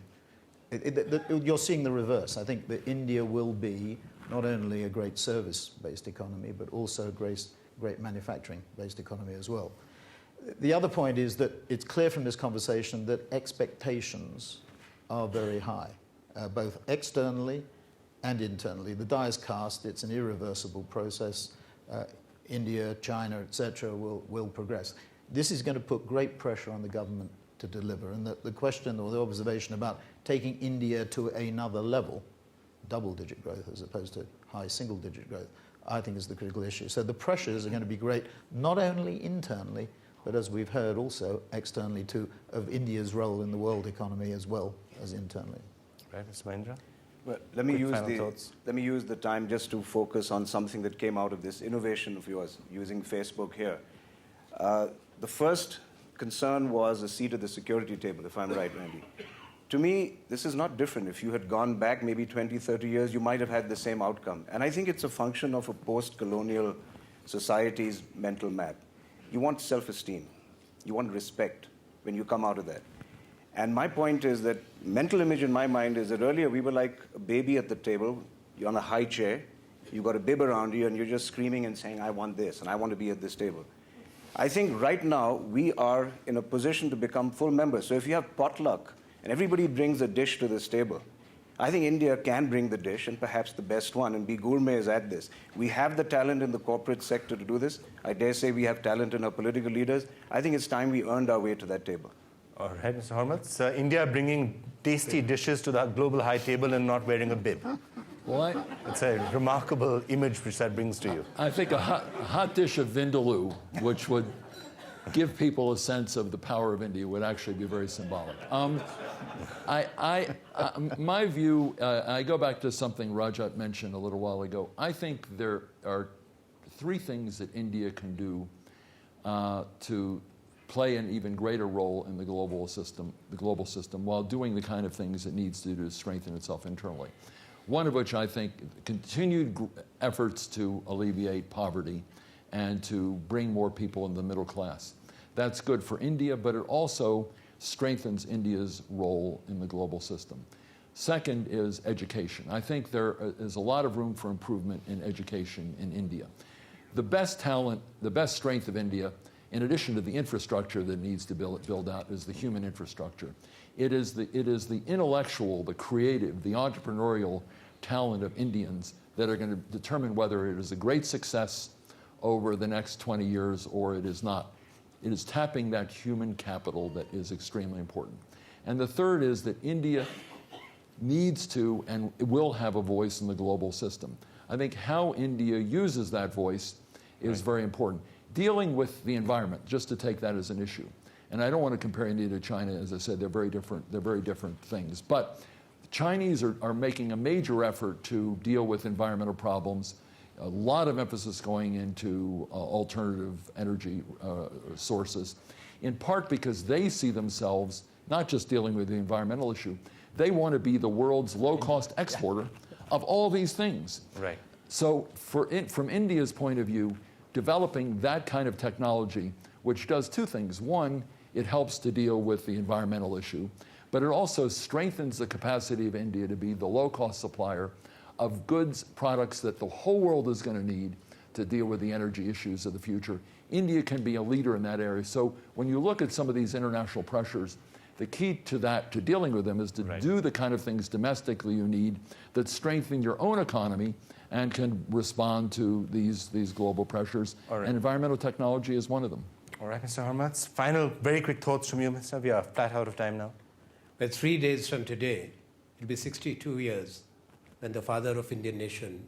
You're seeing the reverse. I think that India will be not only a great service-based economy, but also a great manufacturing-based economy as well. The other point is that it's clear from this conversation that expectations are very high, both externally and internally. The die is cast. It's an irreversible process. India, China, etc., will progress. This is going to put great pressure on the government to deliver. And the question or the observation about taking India to another level, double-digit growth as opposed to high single-digit growth, I think is the critical issue. So the pressures are going to be great, not only internally, but as we've heard also externally too, of India's role in the world economy as well as internally. Right, Mr. Mahindra? Well, let me use the time just to focus on something that came out of this innovation of yours, using Facebook here. The first concern was a seat at the security table, if I'm right, Randy. To me, this is not different. If you had gone back maybe 20, 30 years, you might have had the same outcome. And I think it's a function of a post-colonial society's mental map. You want self-esteem. You want respect when you come out of that. And my point is that mental image in my mind is that earlier we were like a baby at the table. You're on a high chair. You've got a bib around you, and you're just screaming and saying, I want this, and I want to be at this table. I think right now we are in a position to become full members. So if you have potluck and everybody brings a dish to this table, I think India can bring the dish, and perhaps the best one, and be gourmets at this. We have the talent in the corporate sector to do this. I dare say we have talent in our political leaders. I think it's time we earned our way to that table. All right, Mr. Hormats. India bringing tasty dishes to the global high table and not wearing a bib. Well, it's a remarkable image which that brings to you. I think a hot dish of vindaloo, which would give people a sense of the power of India, would actually be very symbolic. My view, I go back to something Rajat mentioned a little while ago. I think there are three things that India can do to play an even greater role in the global system, while doing the kind of things it needs to do to strengthen itself internally. One of which I think continued efforts to alleviate poverty and to bring more people in the middle class. That's good for India, but it also strengthens India's role in the global system. Second is education. I think there is a lot of room for improvement in education in India. The best talent, the best strength of India, in addition to the infrastructure that needs to build out, is the human infrastructure. It is the intellectual, the creative, the entrepreneurial talent of Indians that are going to determine whether it is a great success over the next 20 years or it is not. It is tapping that human capital that is extremely important. And the third is that India needs to and will have a voice in the global system. I think how India uses that voice is very important. Dealing with the environment, just to take that as an issue. And I don't want to compare India to China. As I said, they're very different things. But the Chinese are making a major effort to deal with environmental problems. A lot of emphasis going into alternative energy sources, in part because they see themselves not just dealing with the environmental issue, they want to be the world's low-cost exporter of all these things. Right. So from India's point of view, developing that kind of technology, which does two things. One, it helps to deal with the environmental issue, but it also strengthens the capacity of India to be the low-cost supplier of goods, products that the whole world is going to need to deal with the energy issues of the future. India can be a leader in that area. So when you look at some of these international pressures, the key to that, to dealing with them, is to do the kind of things domestically you need that strengthen your own economy and can respond to these global pressures. And environmental technology is one of them. All right, Mr. Hormats. Final, very quick thoughts from you, Mr. We are flat out of time now. But 3 days from today, it'll be 62 years when the father of Indian nation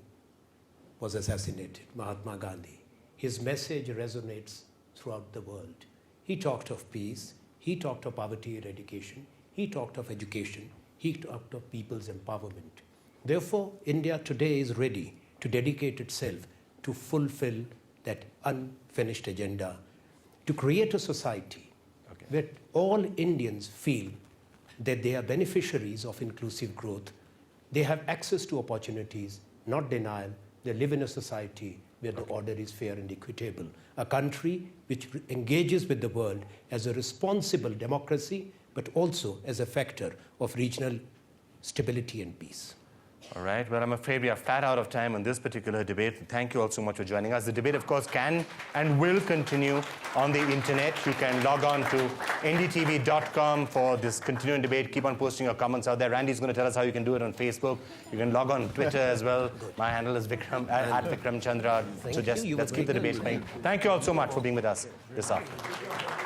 was assassinated, Mahatma Gandhi. His message resonates throughout the world. He talked of peace, he talked of poverty eradication, he talked of education, he talked of people's empowerment. Therefore, India today is ready to dedicate itself to fulfill that unfinished agenda, to create a society where all Indians feel that they are beneficiaries of inclusive growth. They have access to opportunities, not denial. They live in a society where the order is fair and equitable. A country which engages with the world as a responsible democracy, but also as a factor of regional stability and peace. All right. Well, I'm afraid we are flat out of time on this particular debate. Thank you all so much for joining us. The debate, of course, can and will continue on the internet. You can log on to ndtv.com for this continuing debate. Keep on posting your comments out there. Randy's going to tell us how you can do it on Facebook. You can log on Twitter as well. My handle is Vikram, at Vikram Chandra. So just let's keep the debate going. Thank you all so much for being with us this afternoon.